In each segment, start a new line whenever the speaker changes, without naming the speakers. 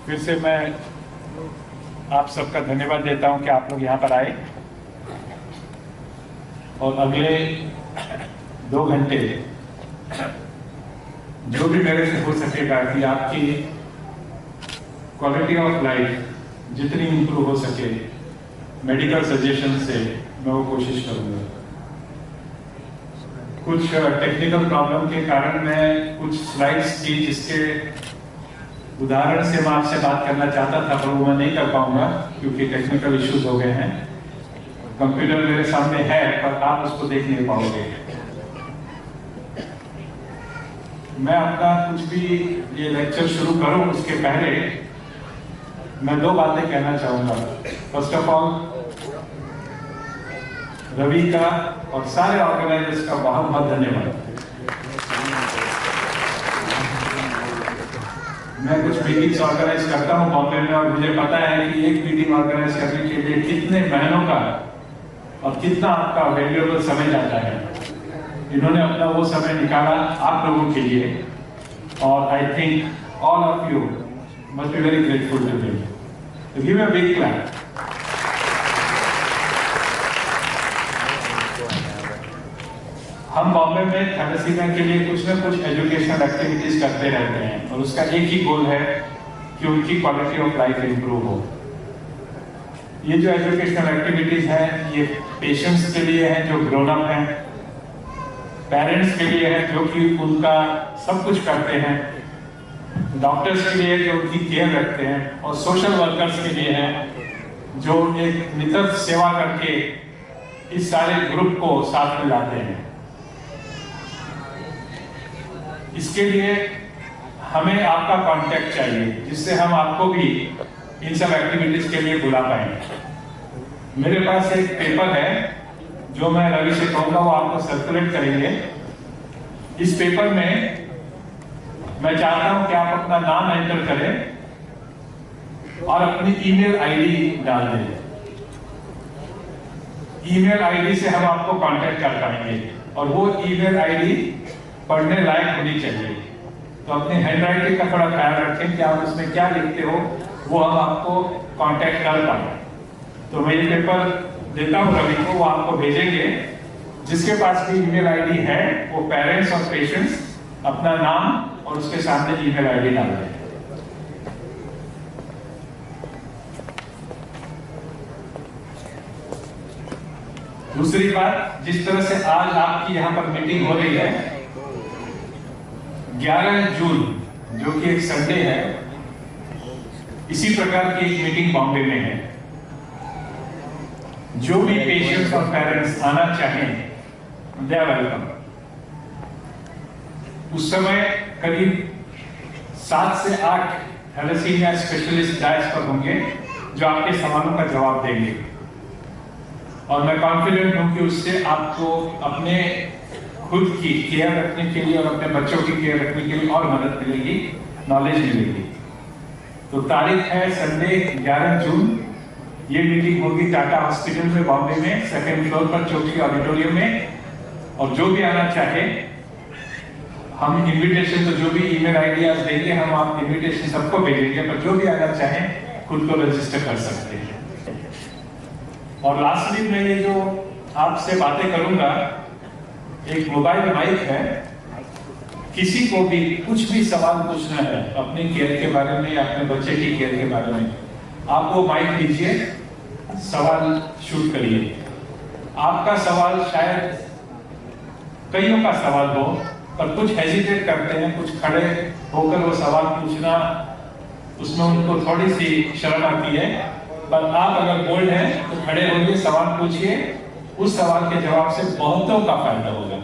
फिर से मैं आप सबका धन्यवाद देता हूं कि आप लोग यहाँ पर आए और अगले 2 घंटे जो भी मेरे से हो सकेगा कि आपकी क्वालिटी ऑफ लाइफ जितनी इंप्रूव हो सके मेडिकल सजेशन से मैं वो कोशिश करूंगा। कुछ टेक्निकल प्रॉब्लम के कारण मैं कुछ स्लाइड्स की जिसके उदाहरण से मैं आपसे बात करना चाहता था पर वो मैं नहीं कर पाऊंगा क्योंकि टेक्निकल इश्यूज हो गए हैं। कंप्यूटर मेरे सामने है पर आप उसको देख नहीं पाओगे। मैं अपना कुछ भी ये लेक्चर शुरू करूं उसके पहले मैं 2 बातें कहना चाहूंगा। फर्स्ट ऑफ ऑल रवि का और सारे ऑर्गेनाइजर्स का बहुत बहुत धन्यवाद। मैं कुछ मीटिंग्स ऑर्गेनाइज करता हूं बॉम्बे में और मुझे पता है कि एक मीटिंग ऑर्गेनाइज करने के लिए कितने महीनों का और कितना आपका वैल्यूएबल समय जाता है। इन्होंने अपना वो समय निकाला आप लोगों के लिए और I think all of you must be very grateful to them. Give a big clap. हम बॉम्बे में थैलेसीमिया के लिए कुछ ना कुछ एजुकेशनल एक्टिविटीज करते रहते हैं और उसका एक ही गोल है कि उनकी क्वालिटी ऑफ लाइफ इंप्रूव हो। ये जो एजुकेशनल एक्टिविटीज है ये पेशेंट्स के लिए है जो ग्रोन अप हैं, पेरेंट्स के लिए है जो कि उनका सब कुछ करते हैं, डॉक्टर्स के लिए जो उनकी केयर रखते हैं और सोशल वर्कर्स के लिए है जो एक निरंतर सेवा करके इस सारे ग्रुप को साथ में लाते हैं। इसके लिए हमें आपका कांटेक्ट चाहिए जिससे हम आपको भी इन सब एक्टिविटीज के लिए बुला पाएंगे। मेरे पास एक पेपर है जो मैं रवि से कहूंगा वो आपको सर्कुलेट करेंगे। इस पेपर में मैं चाहता हूं कि आप अपना नाम एंटर करें और अपनी ईमेल आईडी डाल दें। ईमेल आईडी से हम आपको कांटेक्ट कर पाएंगे और वो ईमेल आईडी पढ़ने लायक होनी चाहिए। तो अपनी हैंड राइटिंग का थोड़ा ख्याल रखें कि आप उसमें क्या लिखते हो वो हम आपको कांटेक्ट कर पाएंगे। तो मैं ये पेपर देता हूं रवि को, वो आपको भेजेंगे। जिसके पास भी ईमेल आईडी है वो पेरेंट्स और पेशेंट्स अपना नाम और उसके सामने ईमेल आईडी डाल दें। दूसरी बात, जिस तरह से आज आपकी यहाँ पर मीटिंग हो रही है 11 जून जो कि एक संडे है, इसी प्रकार की एक मीटिंग बॉम्बे में है। जो भी पेशेंट्स और पेरेंट्स आना चाहें दे आर वेलकम। उस समय करीब 7 से 8 थैलेसीमिया स्पेशलिस्ट डायस पर होंगे जो आपके सवालों का जवाब देंगे और मैं कॉन्फिडेंट हूं कि उससे आपको अपने खुद की केयर रखने के लिए और अपने बच्चों की केयर रखने के लिए और मदद मिलेगी, नॉलेज मिलेगी। तो तारीख है संडे 11 जून। ये मीटिंग होगी टाटा हॉस्पिटल में बॉम्बे में 2nd फ्लोर पर चौकी ऑडिटोरियम में। और जो भी आना चाहे हम इनविटेशन, तो जो भी ईमेल आईडियाज देंगे हम आप इनविटेशन सबको भेजेंगे, पर जो भी आना चाहे खुद को रजिस्टर कर सकते हैं। और लास्टली मैं ये जो आपसे बातें करूंगा, एक मोबाइल माइक है, किसी को भी कुछ भी सवाल पूछना है अपने केयर के बारे में या अपने बच्चे की केयर के बारे में, आप वो माइक लीजिए, सवाल शूट करिए। आपका सवाल शायद कईयों का सवाल हो पर कुछ हेजिटेट करते हैं, कुछ खड़े होकर वो सवाल पूछना उसमें उनको थोड़ी सी शर्म आती है। पर आप अगर बोल्ड हैं तो खड़े होइए, सवाल पूछिए, उस सवाल के जवाब से बहुतों का फायदा होगा।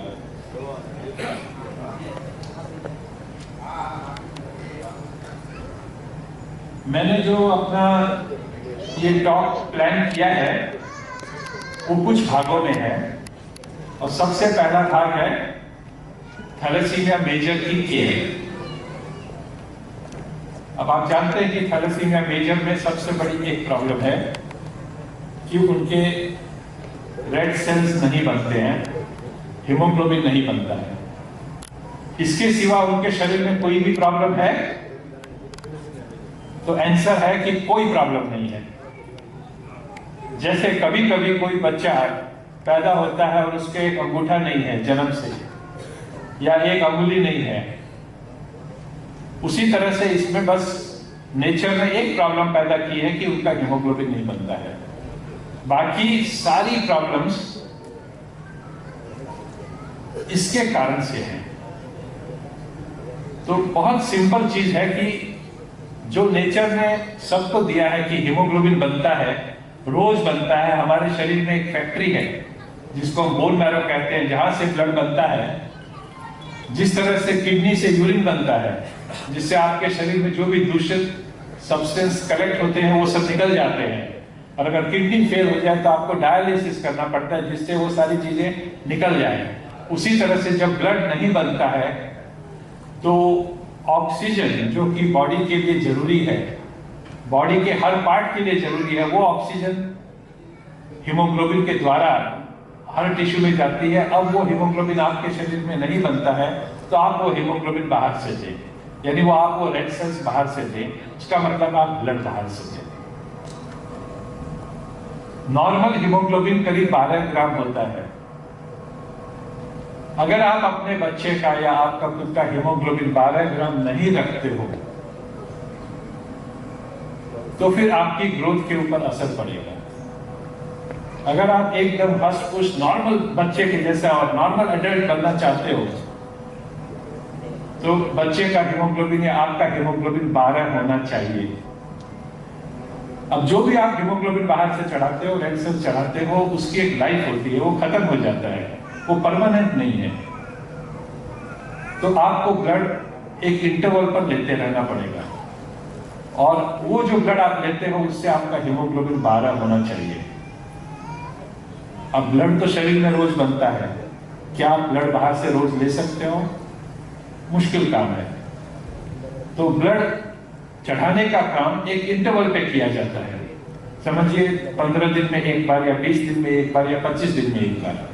मैंने जो अपना ये टॉक प्लान किया है वो कुछ भागों में है और सबसे पहला भाग है थैलेसीमिया मेजर की केयर। अब आप जानते हैं कि थैलेसीमिया मेजर में सबसे बड़ी एक प्रॉब्लम है कि उनके रेड सेल्स नहीं बनते हैं, हीमोग्लोबिन नहीं बनता है। इसके सिवा उनके शरीर में कोई भी प्रॉब्लम है तो आंसर है कि कोई प्रॉब्लम नहीं है। जैसे कभी कभी कोई बच्चा पैदा होता है और उसके एक अंगूठा नहीं है जन्म से, या एक अंगुली नहीं है, उसी तरह से इसमें बस नेचर ने एक प्रॉब्लम पैदा की है कि उनका हीमोग्लोबिन नहीं बनता है। बाकी सारी प्रॉब्लम्स इसके कारण से है। तो बहुत सिंपल चीज है कि जो नेचर ने सबको दिया है कि हीमोग्लोबिन बनता है, रोज बनता है। हमारे शरीर में एक फैक्ट्री है जिसको हम बोन मैरो कहते हैं, जहां से ब्लड बनता है। जिस तरह से किडनी से यूरिन बनता है, जिससे आपके शरीर में जो भी दूषित सब्सटेंस कलेक्ट होते हैं वो सब निकल जाते हैं। और अगर किडनी फेल हो जाए तो आपको डायलिसिस करना पड़ता है जिससे वो सारी चीजें निकल जाए। उसी तरह से जब ब्लड नहीं बनता है तो ऑक्सीजन जो कि बॉडी के लिए जरूरी है, बॉडी के हर पार्ट के लिए जरूरी है, वो ऑक्सीजन हीमोग्लोबिन के द्वारा हर टिश्यू में जाती है। अब वो हीमोग्लोबिन आपके शरीर में नहीं बनता है तो आप वो हीमोग्लोबिन बाहर से दें, यानी वो आप वो रेड सेल्स बाहर से दें, उसका मतलब आप ब्लड बाहर से दें। नॉर्मल हीमोग्लोबिन करीब 12 ग्राम होता है। अगर आप अपने बच्चे का या आपका खुद का हीमोग्लोबिन 12 ग्राम नहीं रखते हो तो फिर आपकी ग्रोथ के ऊपर असर पड़ेगा। अगर आप एकदम हष्ट पुष्ट नॉर्मल बच्चे के जैसा और नॉर्मल एडल्ट बनना चाहते हो तो बच्चे का हीमोग्लोबिन या आपका हीमोग्लोबिन 12 होना चाहिए। अब जो भी आप हीमोग्लोबिन बाहर से चढ़ाते हो, रेड सेल चढ़ाते हो, उसकी एक लाइफ होती है, वो खत्म हो जाता है, वो परमानेंट नहीं है। तो आपको ब्लड एक इंटरवल पर लेते रहना पड़ेगा और वो जो ब्लड आप लेते हो उससे आपका हीमोग्लोबिन 12 होना चाहिए। अब ब्लड तो शरीर में रोज बनता है, क्या आप ब्लड बाहर से रोज ले सकते हो? मुश्किल काम है। तो ब्लड चढ़ाने का काम एक इंटरवल पे किया जाता है। समझिए 15 दिन में एक बार या 20 दिन में एक बार या 25 दिन में एक बार।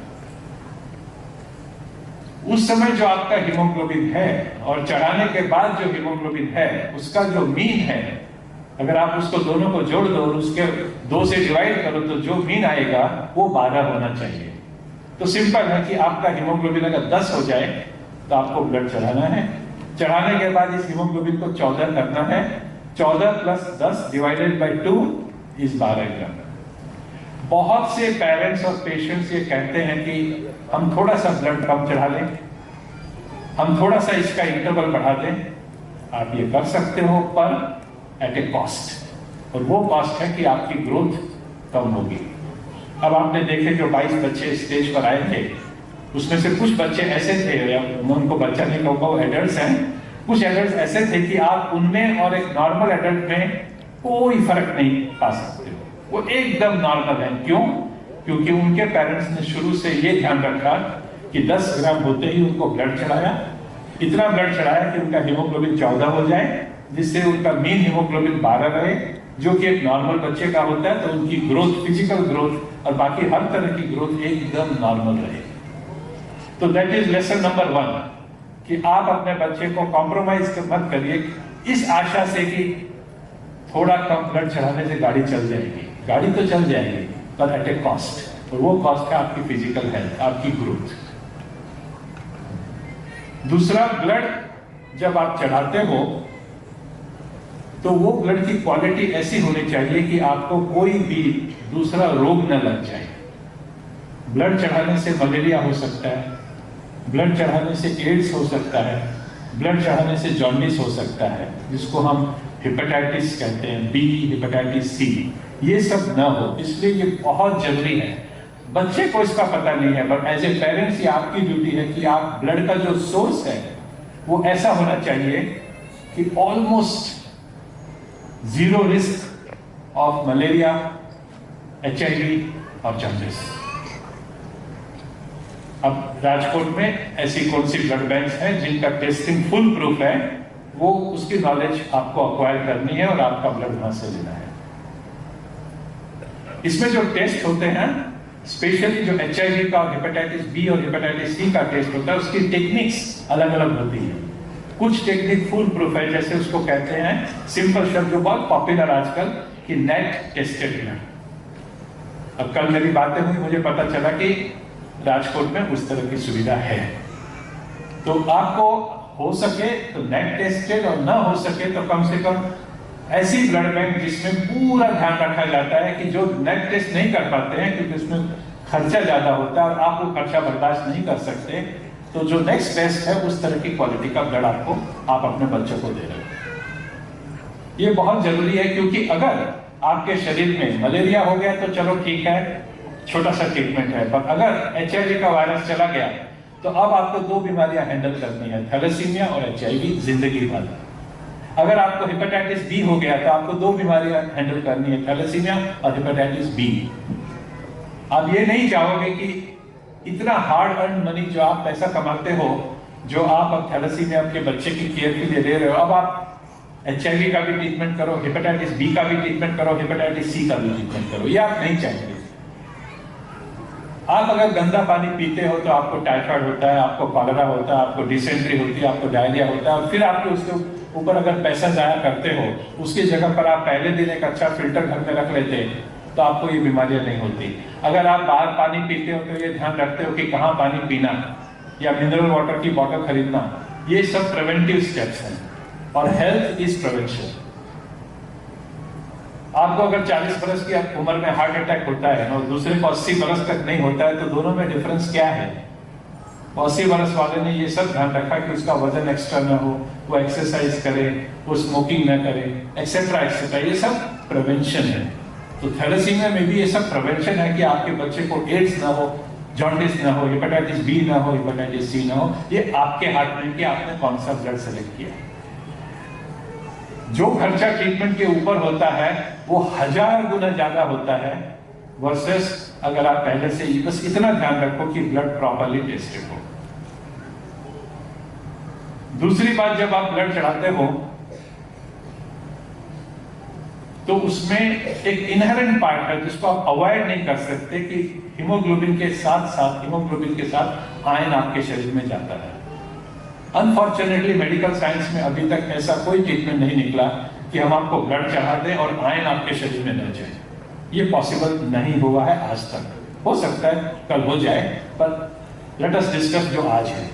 उस समय जो आपका हीमोग्लोबिन है और चढ़ाने के बाद जो हीमोग्लोबिन है उसका जो मीन है, अगर आप उसको दोनों को जोड़ दो और उसके 2 से डिवाइड करो तो जो मीन आएगा वो 12 होना चाहिए। तो सिंपल है कि आपका हीमोग्लोबिन अगर 10 हो जाए तो आपको ब्लड चढ़ाना है। चढ़ाने के बाद इस हीमोग्लोबिन को 14 करना है। 14 प्लस 10 डिवाइडेड बाई 2 इज 12 ग्राम। बहुत से पेरेंट्स और पेशेंट्स ये कहते हैं कि हम थोड़ा सा ब्लड कम चढ़ा लें, हम थोड़ा सा इसका इंटरवल बढ़ा दें। आप ये कर सकते हो पर एट ए कॉस्ट, और वो कॉस्ट है कि आपकी ग्रोथ कम होगी। अब आपने देखे जो 22 बच्चे स्टेज पर आए थे उसमें से कुछ बच्चे ऐसे थे, या मैं उनको बच्चा नहीं कहूँगा, वो एडल्ट्स हैं, कुछ एडल्ट्स ऐसे थे कि आप उनमें और एक नॉर्मल एडल्ट में कोई फर्क नहीं पा सकते हो। वो एकदम नॉर्मल है। क्यों? क्योंकि उनके पेरेंट्स ने शुरू से ये ध्यान रखा कि 10 ग्राम होते ही उनको ब्लड चढ़ाया, इतना ब्लड चढ़ाया कि उनका हीमोग्लोबिन 14 हो जाए, जिससे उनका मीन हीमोग्लोबिन 12 रहे, जो कि एक नॉर्मल बच्चे का होता है। तो उनकी ग्रोथ, फिजिकल ग्रोथ और बाकी हर तरह की ग्रोथ एकदम नॉर्मल रहे। तो दैट इज लेसन नंबर 1 कि आप अपने बच्चे को कॉम्प्रोमाइज मत करिए इस आशा से कि थोड़ा कम ब्लड चढ़ाने से गाड़ी चल जाएगी। गाड़ी तो चल जाएगी पर एट ए कॉस्ट, और वो कॉस्ट है आपकी फिजिकल हेल्थ, आपकी ग्रोथ। दूसरा, ब्लड जब आप चढ़ाते हो तो वो ब्लड की क्वालिटी ऐसी होनी चाहिए कि आपको कोई भी दूसरा रोग न लग जाए। ब्लड चढ़ाने से मलेरिया हो सकता है, ब्लड चढ़ाने से एड्स हो सकता है, ब्लड चढ़ाने से जॉन्डिस हो सकता है, जिसको हम हेपेटाइटिस कहते हैं, बी, हेपेटाइटिस सी, ये सब ना हो। इसलिए ये बहुत जरूरी है। बच्चे को इसका पता नहीं है, बट एज ए पेरेंट्स ये आपकी ड्यूटी है कि आप ब्लड का जो सोर्स है वो ऐसा होना चाहिए कि almost 0 risk of malaria, HIV और जॉन्डिस। अब राजकोट में ऐसी कौन सी ब्लड बैंक हैं जिनका टेस्टिंग फुल प्रूफ है, वो उसकी नॉलेज आपको अक्वायर करनी है और आपका ब्लड वहां से लेना है। इसमें जो टेस्ट होते हैं, स्पेशली जो HIV का, हेपेटाइटिस बी और हेपेटाइटिस सी का टेस्ट होता है, उसकी टेक्निक्स अलग अलग होती है। कुछ टेक्निक फुल प्रूफ है, जैसे उसको कहते हैं सिंपल शब्द जो बहुत पॉपुलर आजकल कि नेट टेस्टेड ब्लड। अब कल मेरी बातें हुई, मुझे पता चला कि राजकोट में उस तरह की सुविधा है। तो आपको हो सके तो नेट टेस्टेड और ना हो सके तो कम से कम ऐसी ब्लड बैंक जिसमें पूरा ध्यान रखा जाता है कि जो नेट टेस्ट नहीं कर पाते हैं क्योंकि उसमें खर्चा ज्यादा होता है और आप वो खर्चा बर्दाश्त नहीं कर सकते, तो जो नेक्स्ट टेस्ट है उस तरह की क्वालिटी का ब्लड आप अपने बच्चों को दे रहे हो। ये बहुत जरूरी है, क्योंकि अगर आपके शरीर में मलेरिया हो गया तो चलो ठीक है, छोटा सा ट्रीटमेंट है, पर अगर HIV का वायरस चला गया तो अब आपको दो बीमारियां हैंडल करनी है, थैलेसीमिया और HIV जिंदगी भर। अगर आपको हेपेटाइटिस बी हो गया तो आपको दो बीमारियां हैंडल करनी है, थैलेसीमिया और हेपेटाइटिस बी। आप ये नहीं चाहोगे कि इतना हार्ड अर्न मनी जो आप पैसा कमाते हो, जो आप अब थैलेसीमिया के बच्चे की केयर के लिए दे रहे हो, अब आप HIV का भी ट्रीटमेंट करो, हेपेटाइटिस बी का भी ट्रीटमेंट करो, हेपेटाइटिस सी का भी ट्रीटमेंट करो, ये आप नहीं चाहेंगे। आप अगर गंदा पानी पीते हो तो आपको टाइफाइड होता है, आपको कॉलेरा होता है, आपको डिसेंट्री होती है, आपको डायरिया होता है, और फिर आपके उसके ऊपर अगर पैसा जाया करते हो, उसकी जगह पर आप पहले दिन एक अच्छा फिल्टर घर में रख लेते तो आपको ये बीमारियां नहीं होती। अगर आप बाहर पानी पीते हो तो ये ध्यान रखते हो कि कहाँ पानी पीना या मिनरल वाटर की बॉटल खरीदना, ये सब प्रिवेंटिव स्टेप्स हैं और हेल्थ इज प्रिवेंशन। आपको अगर 40 बरस की उम्र में हार्ट अटैक होता है और दूसरे को 80 बरस तक नहीं होता है, तो दोनों में डिफरेंस क्या है? 80 बरस वाले ने ये सब ध्यान रखा कि उसका वजन एक्स्ट्रा ना हो, वो एक्सरसाइज करे, वो स्मोकिंग ना करे, एक्सेट्रा एक्सेट्रा, ये सब प्रिवेंशन है। तो थैलेसीमिया में भी ये सब प्रिवेंशन है कि आपके बच्चे को एड्स ना हो, जॉन्डिस ना हो, हेपेटाइटिस बी ना हो, हेपेटाइटिस सी ना हो। ये आपके हाथ में कि आपने कौन सा ब्लड सेलेक्ट किया। जो खर्चा ट्रीटमेंट के ऊपर होता है वो 1000 गुना ज्यादा होता है वर्सेस अगर आप पहले से बस इतना ध्यान रखो कि ब्लड प्रॉपर्ली टेस्टेड हो। दूसरी बात, जब आप ब्लड चढ़ाते हो तो उसमें एक इनहेरेंट पार्ट है जिसको आप अवॉइड नहीं कर सकते कि हीमोग्लोबिन के साथ आयन आपके शरीर में जाता है। अनफॉर्चुनेटली मेडिकल साइंस में अभी तक ऐसा कोई ट्रीटमेंट नहीं निकला कि हम आपको ब्लड चढ़ा दें और आयन आपके शरीर में न जाए। ये पॉसिबल नहीं हुआ है आज तक। हो सकता है कल हो जाए, पर लेट अस डिस्कस जो आज है।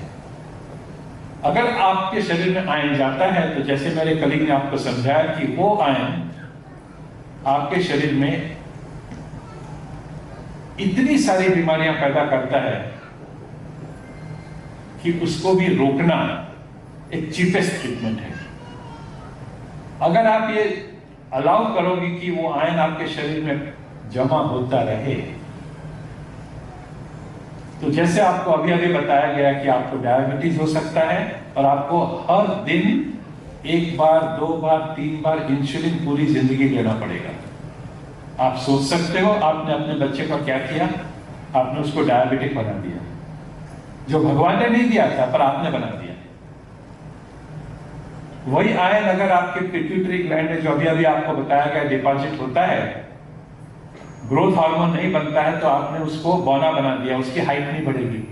अगर आपके शरीर में आयन जाता है तो जैसे मेरे कलीग ने आपको समझाया कि वो आयन आपके शरीर में इतनी सारी बीमारियां पैदा करता है कि उसको भी रोकना एक चीपेस्ट ट्रीटमेंट है। अगर आप ये अलाउ करोगे कि वो आयन आपके शरीर में जमा होता रहे, तो जैसे आपको अभी अभी बताया गया कि आपको डायबिटीज हो सकता है और आपको हर दिन 1 बार 2 बार 3 बार इंसुलिन पूरी जिंदगी लेना पड़ेगा। आप सोच सकते हो आपने अपने बच्चे का क्या किया? आपने उसको डायबिटिक बना दिया, जो भगवान ने नहीं दिया था पर आपने बना दिया। वही आयन अगर आपके पिट्यूटरी ग्लैंड में, जो अभी अभी आपको बताया गया, डिपॉजिट होता है, ग्रोथ हार्मोन नहीं बनता है, तो आपने उसको बौना बना दिया, उसकी हाइट नहीं बढ़ेगी।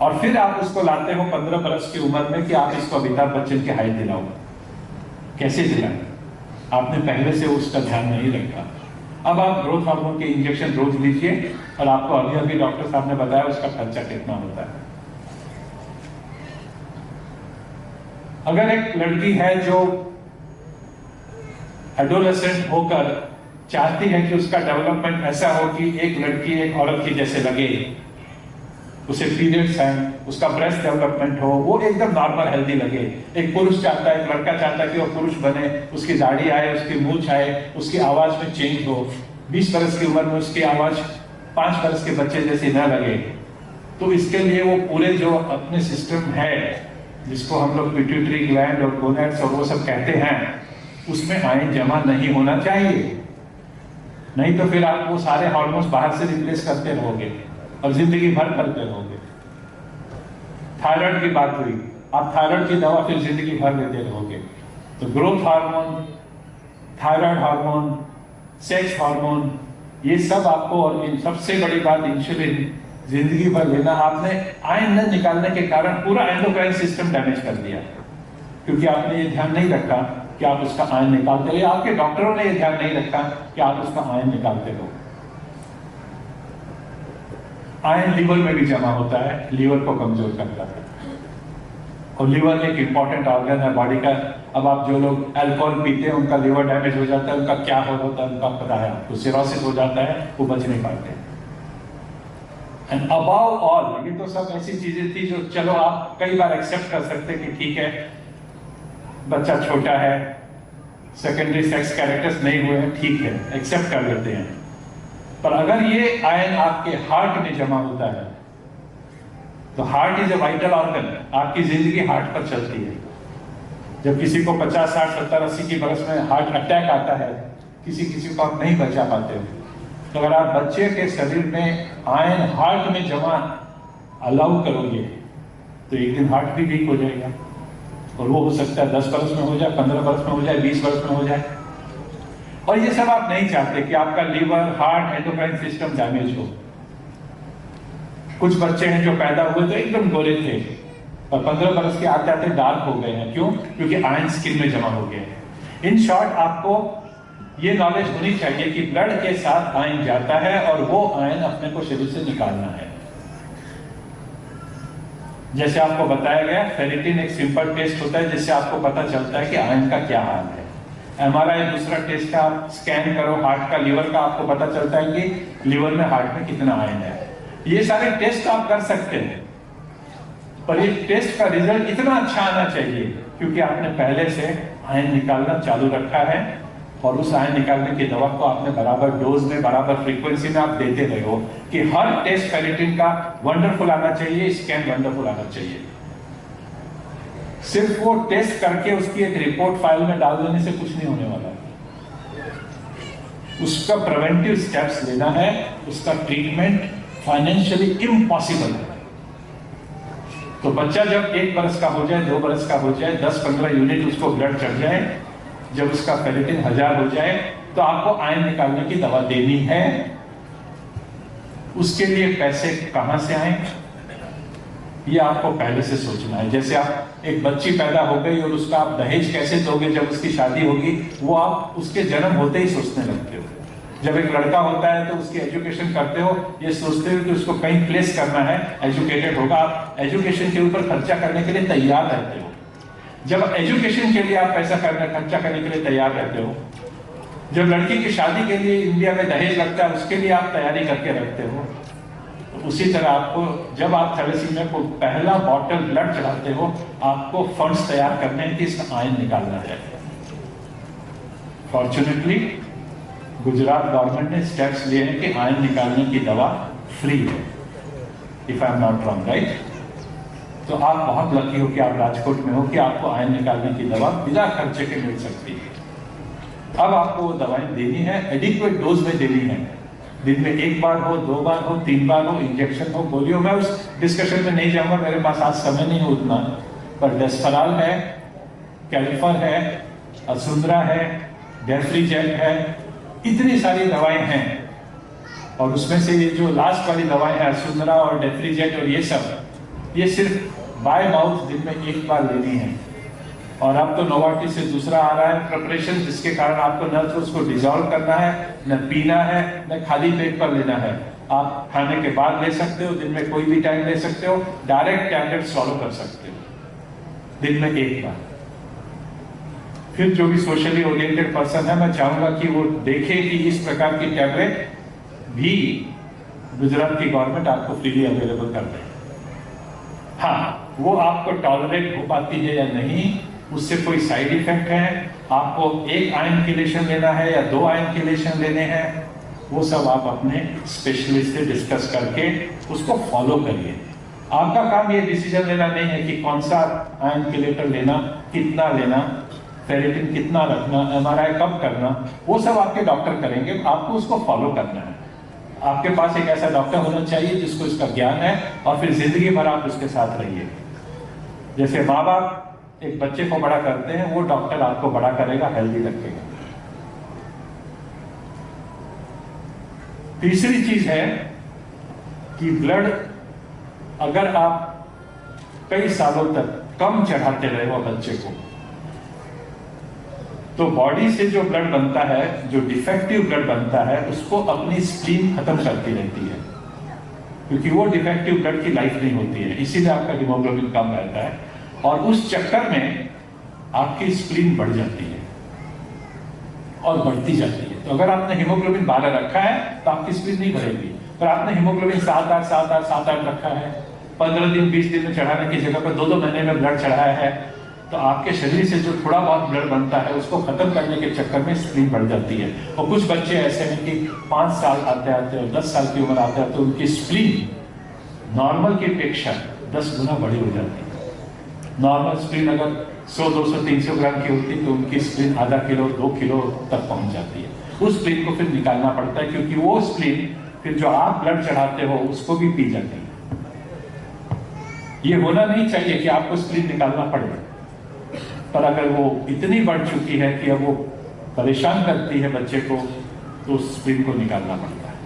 और फिर आप उसको लाते हो 15 बरस की उम्र में कि आप इसको अमिताभ बच्चन की हाइट दिलाओ। कैसे दिलाए? आपने पहले से उसका ध्यान नहीं रखा। अब आप ग्रोथ हार्मोन के इंजेक्शन रोज लीजिए और आपको अभी अभी डॉक्टर साहब ने बताया उसका खर्चा कितना होता है। अगर एक लड़की है जो एडोलेसेंट होकर चाहती है कि उसका डेवलपमेंट ऐसा हो कि एक लड़की एक औरत की जैसे लगे, उसे पीरियड्स हैं, उसका ब्रेस्ट डेवलपमेंट हो, वो एकदम नॉर्मल हेल्दी लगे। एक पुरुष चाहता है, एक लड़का चाहता है कि वो पुरुष बने, उसकी दाढ़ी आए, उसकी मूंछ आए, उसकी आवाज में चेंज हो, 20 बरस की उम्र में उसकी आवाज 5 बरस के बच्चे जैसी न लगे। तो इसके लिए वो पूरे जो अपने सिस्टम है, जिसको हम लोग पिट्यूटरी ग्लैंड और गोनैड्स और वो सब कहते हैं, उसमें आयन जमा नहीं होना चाहिए। नहीं तो फिर आप वो सारे हार्मोन्स बाहर से रिप्लेस करते रहोगे और जिंदगी भर करते रहोगे। थायराइड की बात हुई, आप थायराइड की दवा फिर जिंदगी भर लेते रहोगे। तो growth hormone, thyroid hormone, sex hormone, ये सब आपको, और इन सबसे बड़ी बात इंसुलिन, जिंदगी भर लेना। आपने आयन न निकालने के कारण पूरा एंडोक्राइन सिस्टम डैमेज कर दिया, क्योंकि आपने ये ध्यान नहीं रखा कि आप उसका आयन निकालते हो, या आपके डॉक्टरों ने ये ध्यान नहीं रखा कि आप उसका आयन निकालते हो। आयन लीवर में भी जमा होता है, लीवर को कमजोर करता है, और लीवर एक इंपॉर्टेंट ऑर्गन है बॉडी का। अब आप जो लोग अल्कोहल पीते हैं उनका लीवर डैमेज हो जाता है, उनका क्या होता है उनका पता है आपको, सिरोसिस हो जाता है, वो बच नहीं पाते। एंड अबाउ ऑल, ये तो सब ऐसी चीजें थी जो चलो आप कई बार एक्सेप्ट कर सकते कि ठीक है बच्चा छोटा है, सेकेंडरी सेक्स कैरेक्टर्स नहीं हुए हैं, ठीक है एक्सेप्ट कर लेते हैं। पर अगर ये आयन आपके हार्ट में जमा होता है, तो heart is a vital organ, आपकी जिंदगी हार्ट पर चलती है। जब किसी को 50, 60, 70, 80 की बरस में हार्ट अटैक आता है, किसी को आप नहीं बचा पाते हो, तो अगर आप बच्चे के शरीर में आयन हार्ट में जमा अलाउ करोगे तो एक दिन हार्ट भी वीक हो जाएगा, और वो हो सकता है 10 बरस में हो जाए, 15 बरस में हो जाए, 20 बरस में हो जाए। और ये सब आप नहीं चाहते कि आपका liver, heart, endocrine system damage हो। कुछ बच्चे हैं जो पैदा हुए तो एकदम गोरे थे, और 15 बरस के आते आते डार्क हो गए हैं। क्यों? क्योंकि आयन स्किन में जमा हो गया। इन शॉर्ट, आपको ये नॉलेज होनी चाहिए कि ब्लड के साथ आयन जाता है और वो आयन अपने को शरीर से निकालना है। जैसे आपको बताया गया, फेरिटिन एक सिंपल टेस्ट होता है जिससे आपको पता चलता है कि आयन का क्या हाल है। एमआरआई दूसरा टेस्ट है, आप स्कैन करो हार्ट का, लीवर का, आपको पता चलता है कि लीवर में, हार्ट में कितना आयन है। ये सारे टेस्ट आप कर सकते हैं, पर ये टेस्ट का रिजल्ट इतना अच्छा आना चाहिए क्योंकि आपने पहले से आयन निकालना चालू रखा है, और उस आयन निकालने की दवा को आपने बराबर डोज में, बराबर फ्रीक्वेंसी में आप देते रहे हो कि हर टेस्ट फेरिटिन का वंडरफुल आना चाहिए, स्कैन वंडरफुल आना चाहिए। सिर्फ वो टेस्ट करके उसकी एक रिपोर्ट फाइल में डाल देने से कुछ नहीं होने वाला। उसका प्रिवेंटिव स्टेप्स लेना है, उसका ट्रीटमेंट फाइनेंशियली इम्पॉसिबल है। तो बच्चा जब 1 बरस का हो जाए, 2 बरस का हो जाए, 10-15 यूनिट उसको ब्लड चढ़ जाए, जब उसका फेरिटिन 1000 हो जाए, तो आपको आयन निकालने की दवा देनी है। उसके लिए पैसे कहां से आए, ये आपको पहले से सोचना है। जैसे आप एक बच्ची पैदा हो गई और उसका आप दहेज कैसे दोगे जब उसकी शादी होगी, वो आप उसके जन्म होते ही सोचने लगते हो। जब एक लड़का होता है तो उसकी एजुकेशन करते हो, ये सोचते हो कि उसको कहीं प्लेस करना है, एजुकेटेड होगा, आप एजुकेशन के ऊपर खर्चा करने के लिए तैयार रहते हो। जब एजुकेशन के लिए आप पैसा खर्चा करने के लिए तैयार रहते हो, जब लड़की की शादी के लिए इंडिया में दहेज लगता है उसके लिए आप तैयारी करके रखते हो, तो उसी तरह आपको जब आप थैलेसीमिया को पहला बॉटल ब्लड चढ़ाते हो, आपको फंड्स तैयार करने हैं कि इसका आयन निकालना है। फॉर्चुनेटली गुजरात गवर्नमेंट ने स्टेप्स लिए हैं कि आयन निकालने की दवा फ्री है, if I am not wrong, right. तो आप बहुत लकी हो कि आप राजकोट में हो कि आपको आयन निकालने की दवा बिना खर्चे के मिल सकती है। अब आपको वो दवाएं देनी है, एडिक्वेट डोज में देनी है। दिन में 1 बार हो, 2 बार हो, 3 बार हो, इंजेक्शन हो, गोली हो। मैं उस डिस्कशन में नहीं जाऊंगा, मेरे पास आज समय नहीं हो उतना, पर डेस्फराल है, कैलिफर है, असुंद्रा है, डेफ्रीजेट है, इतनी सारी दवाएं हैं। और उसमें से ये जो लास्ट वाली दवाएं हैं, असुंद्रा और डेफ्रीजेट और ये सब, ये सिर्फ बाय माउथ दिन में 1 बार लेनी है। और अब तो नोवार्टिस से दूसरा आ रहा है प्रिपरेशन, जिसके कारण आपको न तो उसको डिजोल्व करना है, न पीना है, न खाली पेट पर लेना है। आप खाने के बाद ले सकते हो, दिन में कोई भी टाइम ले सकते हो, डायरेक्ट टैबलेट सॉल्व कर सकते हो दिन में 1 बार। फिर जो भी सोशली ओरिएंटेड पर्सन है, मैं चाहूंगा कि वो देखे कि इस प्रकार की टैबलेट भी गुजरात की गवर्नमेंट आपको फ्रीली अवेलेबल कर दे। हाँ, वो आपको टॉलरेट हो पाती है या नहीं, उससे कोई साइड इफेक्ट है, आपको 1 आयन किलेशन लेना है या 2 आयन किलेशन लेने हैं, वो सब आप अपने स्पेशलिस्ट से डिस्कस करके उसको फॉलो करिए। आपका काम ये डिसीजन लेना नहीं है कि कौन सा आयन किलेटर लेना, कितना लेना, फेरिटिन कितना रखना, एमआरआई कब करना, वो सब आपके डॉक्टर करेंगे, आपको उसको फॉलो करना है। आपके पास एक ऐसा डॉक्टर होना चाहिए जिसको इसका ज्ञान है, और फिर जिंदगी भर आप उसके साथ रहिए। जैसे माँ बाप एक बच्चे को बड़ा करते हैं, वो डॉक्टर आपको बड़ा करेगा, हेल्दी रखेगा। तीसरी चीज है कि ब्लड अगर आप कई सालों तक कम चढ़ाते रहे हो बच्चे को, तो बॉडी से जो ब्लड बनता है, जो डिफेक्टिव ब्लड बनता है, उसको अपनी स्प्लीन खत्म करती रहती है, क्योंकि वो डिफेक्टिव ब्लड की लाइफ नहीं होती है, इसीलिए आपका हीमोग्लोबिन कम रहता है। और उस चक्कर में आपकी स्प्लीन बढ़ जाती है और बढ़ती जाती है। तो अगर आपने हीमोग्लोबिन 12 रखा है तो आपकी स्प्लीन नहीं बढ़ेगी, पर आपने हीमोग्लोबिन 7-8 रखा है, 15 दिन 20 दिन में चढ़ाने की जगह पर 2-2 महीने में ब्लड चढ़ाया है, तो आपके शरीर से जो थोड़ा बहुत ब्लड बनता है उसको खत्म करने के चक्कर में स्प्लीन बढ़ जाती है। और कुछ बच्चे ऐसे हैं कि 5 साल आते आते और 10 साल की उम्र आते आते उनकी स्प्लीन नॉर्मल की अपेक्षा 10 गुना बड़ी हो जाती है। नॉर्मल स्प्लीन अगर 100, 200, 300 ग्राम की होती तो उनकी स्प्लीन आधा किलो 2 किलो तक पहुंच जाती है। उस स्प्लीन को फिर निकालना पड़ता है, क्योंकि वो स्प्लीन फिर जो आप ब्लड चढ़ाते हो उसको भी पी जाती है। ये होना नहीं चाहिए कि आपको स्प्लीन निकालना पड़े, पर अगर वो इतनी बढ़ चुकी है कि अब वो परेशान करती है बच्चे को, तो उस स्प्लीन को निकालना पड़ता है।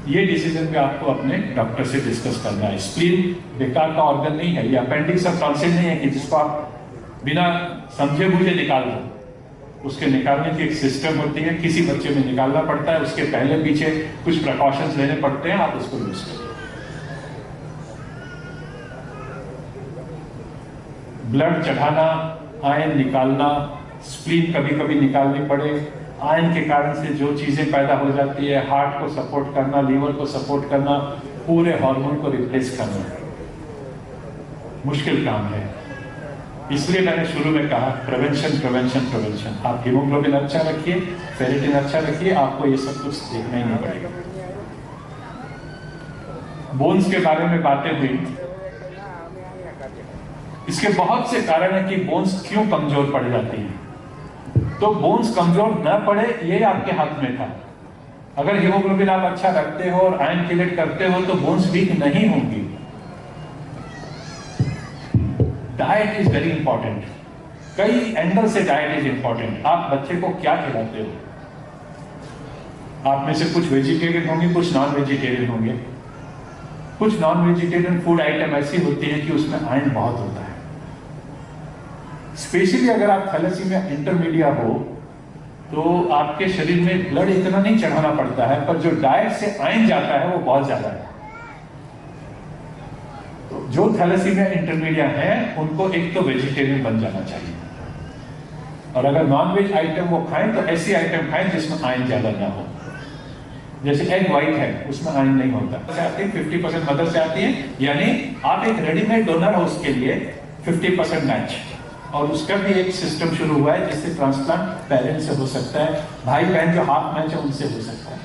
ये डिसीजन भी आपको अपने डॉक्टर से डिस्कस करना है। स्प्लीन बेकार का ऑर्गन नहीं है, ये अपेंडिक्स और टॉन्सिल नहीं है कि जिसको आप बिना समझे बुझे निकाल दो। उसके निकालने की एक सिस्टम होती है, किसी बच्चे में निकालना पड़ता है, उसके पहले पीछे कुछ प्रिकॉशंस लेने पड़ते हैं, आप उसको यूज करें। ब्लड चढ़ाना, आयन निकालना, स्प्लीन कभी कभी निकालनी पड़े, आयन के कारण से जो चीजें पैदा हो जाती है, हार्ट को सपोर्ट करना, लीवर को सपोर्ट करना, पूरे हार्मोन को रिप्लेस करना मुश्किल काम है। इसलिए मैंने शुरू में कहा प्रिवेंशन प्रिवेंशन प्रिवेंशन। आप हीमोग्लोबिन अच्छा रखिए, फेरेटिन अच्छा रखिए, आपको ये सब कुछ देखना ही नहीं पड़ेगा। बोन्स के बारे में बातें हुई, इसके बहुत से कारण है कि बोन्स क्यों कमजोर पड़ जाती हैं। तो बोन्स कमजोर न पड़े ये आपके हाथ में था। अगर हीमोग्लोबिन आप अच्छा रखते हो और आयन किलेट करते हो तो बोन्स वीक नहीं होंगी। डाइट इज वेरी इंपॉर्टेंट, कई एंगल से डाइट इज इंपॉर्टेंट। आप बच्चे को क्या खिलाते हो? आप में से कुछ वेजिटेरियन होंगे, कुछ नॉन वेजिटेरियन होंगे। कुछ नॉन वेजिटेरियन फूड आइटम ऐसी होती है कि उसमें आयरन बहुत होता है। स्पेशली अगर आप थैलेसीमिया इंटरमीडिया हो तो आपके शरीर में ब्लड इतना नहीं चढ़ाना पड़ता है, पर जो डाइट से आयरन जाता है वो बहुत ज्यादा है। तो जो थैलेसीमिया इंटरमीडिया है उनको एक तो वेजिटेरियन बन जाना चाहिए, और अगर नॉन वेज आइटम वो खाएं तो ऐसी आइटम खाएं जिसमें आयरन ज्यादा ना हो। जैसे एग व्हाइट है, उसमें आयरन नहीं होता। 50% मदर से आती है, यानी आप एक रेडीमेड डोनर हो उसके लिए 50% मैच। और उसका भी एक सिस्टम शुरू हुआ है जिससे ट्रांसप्लांट पेरेंट्स से हो सकता है, भाई बहन जो हाफ मैच है उनसे हो सकता है।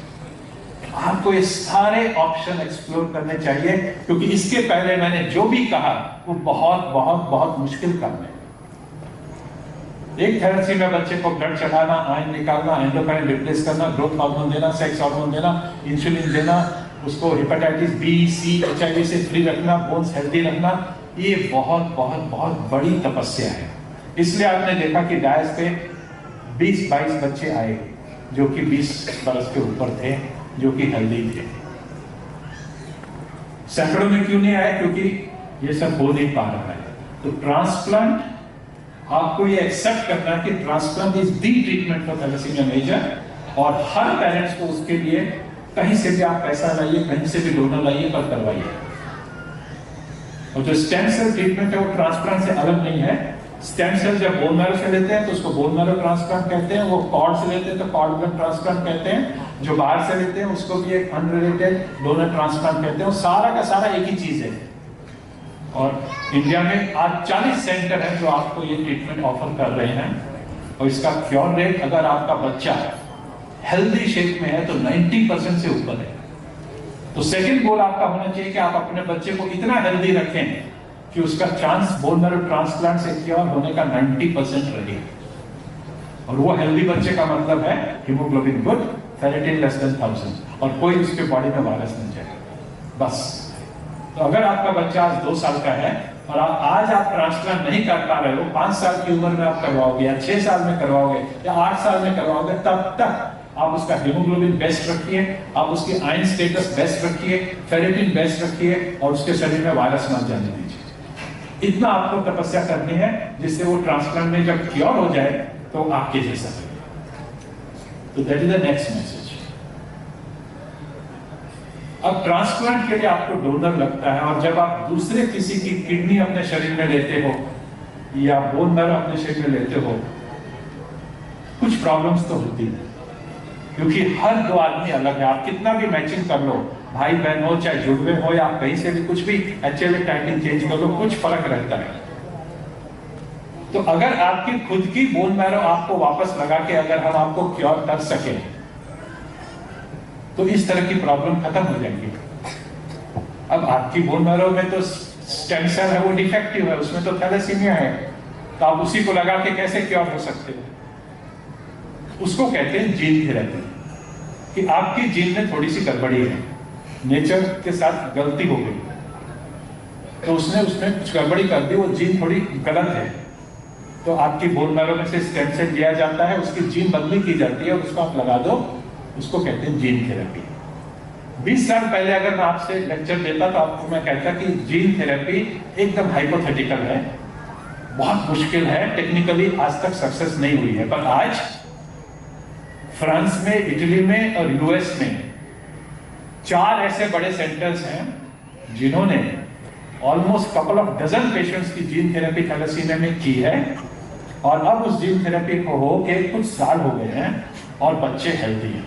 आपको ये सारे ऑप्शन एक्सप्लोर करने चाहिए, क्योंकि इसके पहले मैंने जो भी कहा वो बहुत बहुत बहुत मुश्किल काम है। एक थैलेसीमिया बच्चे को ब्लड चढ़ाना, आयन निकालना, एंडोक्राइन रिप्लेस करना, ग्रोथ हार्मोन देना, सेक्स हार्मोन देना, इंसुलिन देना, उसको हेपेटाइटिस बी, सी, HIV से फ्री रखना, बोन्स हेल्दी रखना, ये बहुत बहुत बहुत बड़ी तपस्या है। इसलिए आपने देखा कि डायस पे 20-22 बच्चे आए जो कि 20 बरस के ऊपर थे, जो कि हेल्दी थे। सैकड़ों में क्यों नहीं आए? क्योंकि ये सब हो नहीं पा रहा है। तो ट्रांसप्लांट, आपको ये एक्सेप्ट करना है कि transplant is the treatment for thalassemia major, और हर पेरेंट्स को उसके लिए कहीं से भी आप पैसा लाइए, कहीं से भी डोनर लाइए, पर करवाइए। और जो स्टेम सेल ट्रीटमेंट है वो ट्रांसप्लांट से अलग नहीं है। स्टेम सेल जब बोन मैरो से लेते हैं तो उसको बोन मैरो ट्रांसप्लांट कहते हैं, वो कॉर्ड से लेते हैं तो कॉर्ड ब्लड ट्रांसप्लांट कहते हैं, जो बाहर से लेते हैं उसको भी एक अनरिलेटेड डोनर ट्रांसप्लांट कहते हैं। सारा का सारा एक ही चीज है। और इंडिया में आज 40 सेंटर है जो आपको ये ट्रीटमेंट ऑफर कर रहे हैं, और इसका क्योर रेट अगर आपका बच्चा हेल्दी शेप में है तो 90% से ऊपर है। तो सेकंड गोल आपका होना चाहिए कि आप अपने बच्चे को इतना हेल्दी रखें कि उसका चांस बोन मैरो ट्रांसप्लांट से क्योर होने का 90% रहे। और वो हेल्दी बच्चे का मतलब है haemoglobin good, ferritin less than 1000, और कोई उसके बॉडी में वायरस नहीं जाए, बस। तो अगर आपका बच्चा आज 2 साल का है और आज आप ट्रांसप्लांट नहीं कर पा रहे हो, 5 साल की उम्र में आप करवाओगे, या 6 साल में करवाओगे, या 8 साल में करवाओगे, तब तक आप उसका हीमोग्लोबिन बेस्ट रखिए, आप उसकी आयरन स्टेटस बेस्ट रखिए, फेरेटिन बेस्ट रखिए और उसके शरीर में वायरस मत जाने दीजिए। इतना आपको तपस्या करनी है जिससे वो ट्रांसप्लांट में जब क्योर हो जाए तो आपके जैसा लगे। तो that is the next message. अब ट्रांसप्लांट के लिए आपको डोनर लगता है, और जब आप दूसरे किसी की किडनी अपने शरीर में लेते हो या बोन मैरो अपने शरीर में लेते हो, कुछ प्रॉब्लम्स तो होती है, क्योंकि हर दो आदमी अलग है। आप कितना भी मैचिंग कर लो, भाई बहन हो चाहे जुड़वे हो या आप कहीं से भी कुछ भी एचएलए टाइटिल चेंज कर लो, कुछ फर्क रहता है। तो अगर आपकी खुद की बोन मैरो आपको वापस लगा के अगर हम आपको क्योर कर सके तो इस तरह की प्रॉब्लम खत्म हो जाएगी। अब आपकी बोन मैरो में तो स्टेम सेल है, वो डिफेक्टिव है, उसमें तो थैलेसीमिया है, तो आप उसी को लगा के कैसे क्योर हो सकते हो? उसको कहते हैं जीन थेरेपी, कि आपकी जीन में थोड़ी सी गड़बड़ी है, नेचर के साथ गलती हो गई, तो उसने उसमें कुछ गड़बड़ी कर दी, वो जीन थोड़ी गलत है, तो आपकी बोन मैरो में से स्टेम सेल लिया जाता है, उसकी जीन बदली की जाती है और उसको आप लगा दो, उसको कहते हैं जीन थेरेपी। 20 साल पहले अगर मैं आपसे लेक्चर देता तो आपको मैं कहता कि जीन थेरेपी एकदम हाइपोथेटिकल है, बहुत मुश्किल है, टेक्निकली आज तक सक्सेस नहीं हुई है। पर आज फ्रांस में, इटली में और यूएस में 4 ऐसे बड़े सेंटर्स हैं जिन्होंने almost couple of dozen patients की जीन थेरेपी थैलेसीमिया में की है, और अब उस जीन थेरेपी को हो के कुछ साल हो गए हैं और बच्चे हेल्दी हैं।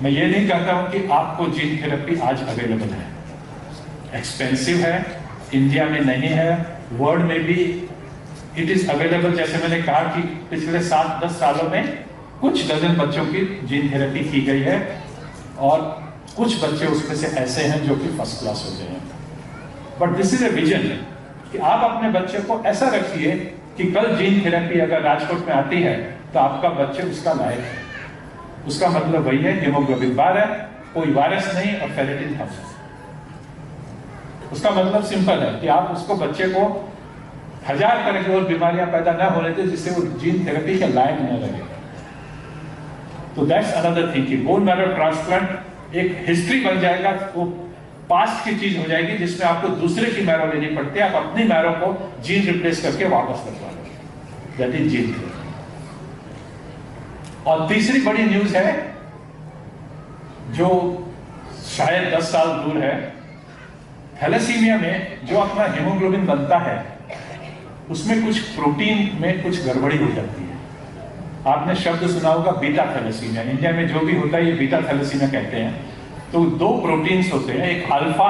मैं ये नहीं कहता हूं कि आपको जीन थेरेपी आज अवेलेबल है, एक्सपेंसिव है, इंडिया में नहीं है, वर्ल्ड में भी इट इज अवेलेबल। जैसे मैंने कहा कि पिछले 7-10 सालों में कुछ डजन बच्चों की जीन थेरेपी की गई है, और कुछ बच्चे उसमें से ऐसे हैं जो कि फर्स्ट क्लास हो गए हैं। But this is a vision कि आप अपने बच्चे को ऐसा रखिए कि कल जीन थेरेपी अगर राजकोट में आती है तो आपका बच्चे उसका लायक है। उसका मतलब वही है, हीमोग्लोबिन 12 है, कोई वायरस नहीं और फेरेटिन 1000। उसका मतलब सिंपल है कि आप उसको बच्चे को 1000 तरह की और बीमारियां पैदा न होने दें जिससे वो जीन थेरेपी के लायक न लगे। तो दैट्स अनदर थिंग कि बोन मैरो ट्रांसप्लांट एक हिस्ट्री बन जाएगा, वो पास्ट की चीज हो जाएगी जिसमें आपको दूसरे की मैरो लेनी पड़ती है, आप अपनी मैरो को जीन रिप्लेस करके वापस लगवा लो। That is gene therapy. और तीसरी बड़ी न्यूज है जो शायद 10 साल दूर है, थैलेसीमिया में जो अपना हीमोग्लोबिन बनता है उसमें कुछ प्रोटीन में कुछ गड़बड़ी हो जाती है। आपने शब्द सुना होगा बीटा थैलेसीमिया, इंडिया में जो भी होता है ये बीटा थैलेसीमिया कहते हैं। तो 2 प्रोटीन्स होते हैं, एक अल्फा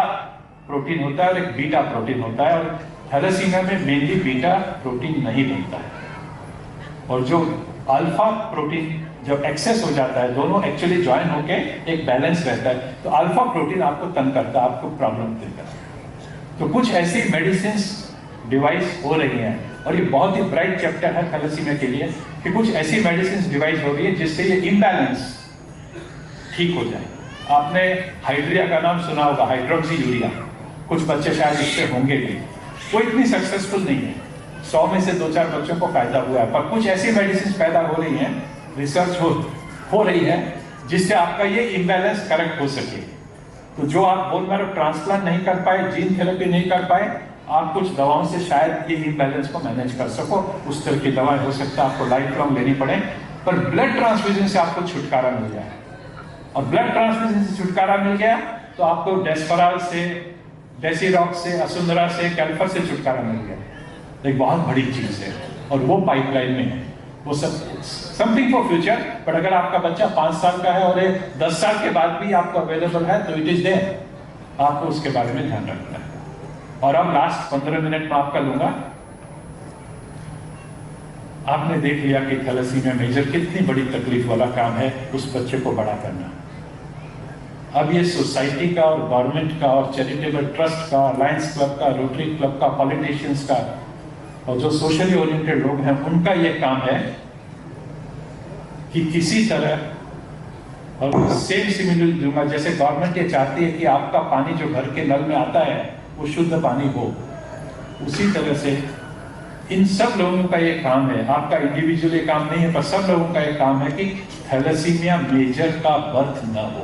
प्रोटीन होता है और एक बीटा प्रोटीन होता है, और थैलेसीमिया में मेनली बीटा प्रोटीन नहीं बनता है, और जो अल्फा प्रोटीन जब एक्सेस हो जाता है, दोनों एक्चुअली ज्वाइन होके एक बैलेंस रहता है, तो अल्फा प्रोटीन आपको तंग करता है, आपको प्रॉब्लम देता है। तो कुछ ऐसी मेडिसिन डिवाइस हो रही हैं, और ये बहुत ही ब्राइट चैप्टर है थैलेसीमिया के लिए कि कुछ ऐसी मेडिसिन डिवाइस हो रही है जिससे ये इम्बैलेंस ठीक हो जाए। आपने हाइड्रिया का नाम सुना होगा, हाइड्रोक्सी यूरिया, कुछ बच्चे शायद इससे होंगे भी, वो इतनी सक्सेसफुल नहीं है, 100 में से 2-4 बच्चों को फायदा हुआ है। पर कुछ ऐसी मेडिसिन पैदा हो रही हैं, रिसर्च हो रही है जिससे आपका ये इम्बैलेंस करेक्ट हो सके। तो जो आप बोन मैरो ट्रांसप्लांट नहीं कर पाए, जीन थेरेपी नहीं कर पाए, आप कुछ दवाओं से शायद ये इम्बैलेंस को मैनेज कर सको। उस तरह की दवाएं हो सकता है आपको लाइफ लॉन्ग लेनी पड़े, पर ब्लड ट्रांसफ्यूजन से आपको छुटकारा मिल जाए। और ब्लड ट्रांसफ्यूजन से छुटकारा मिल गया तो आपको डेस्पराल से, डेसीरॉक से, असुंदरा से, कैल्फर से छुटकारा मिल गया। एक बहुत बड़ी चीज है और वो पाइपलाइन में है, वो सब समथिंग फॉर फ्यूचर। बट अगर आपका बच्चा 5 साल का है और 10 साल के बाद भी आपको अवेलेबल है तो इट इज देयर, आपको उसके बारे में ध्यान रखना है। और अब लास्ट 15 मिनट में आपका लूंगा। आपने देख लिया कि थैलेसीमिया मेजर कितनी बड़ी तकलीफ वाला काम है उस बच्चे को बड़ा करना। अब ये सोसाइटी का और गवर्नमेंट का और चैरिटेबल ट्रस्ट का, लायंस क्लब का, रोटरी क्लब का, पॉलिटिशियंस का और जो सोशली ओरिएंटेड लोग हैं उनका ये काम है कि किसी तरह, और सेम सिमिलर दूंगा, जैसे गवर्नमेंट ये चाहती है कि आपका पानी जो घर के नल में आता है वो शुद्ध पानी हो, उसी तरह से इन सब लोगों का ये काम है, आपका इंडिविजुअली काम नहीं है, पर सब लोगों का ये काम है कि थैलेसीमिया मेजर का बर्थ ना हो।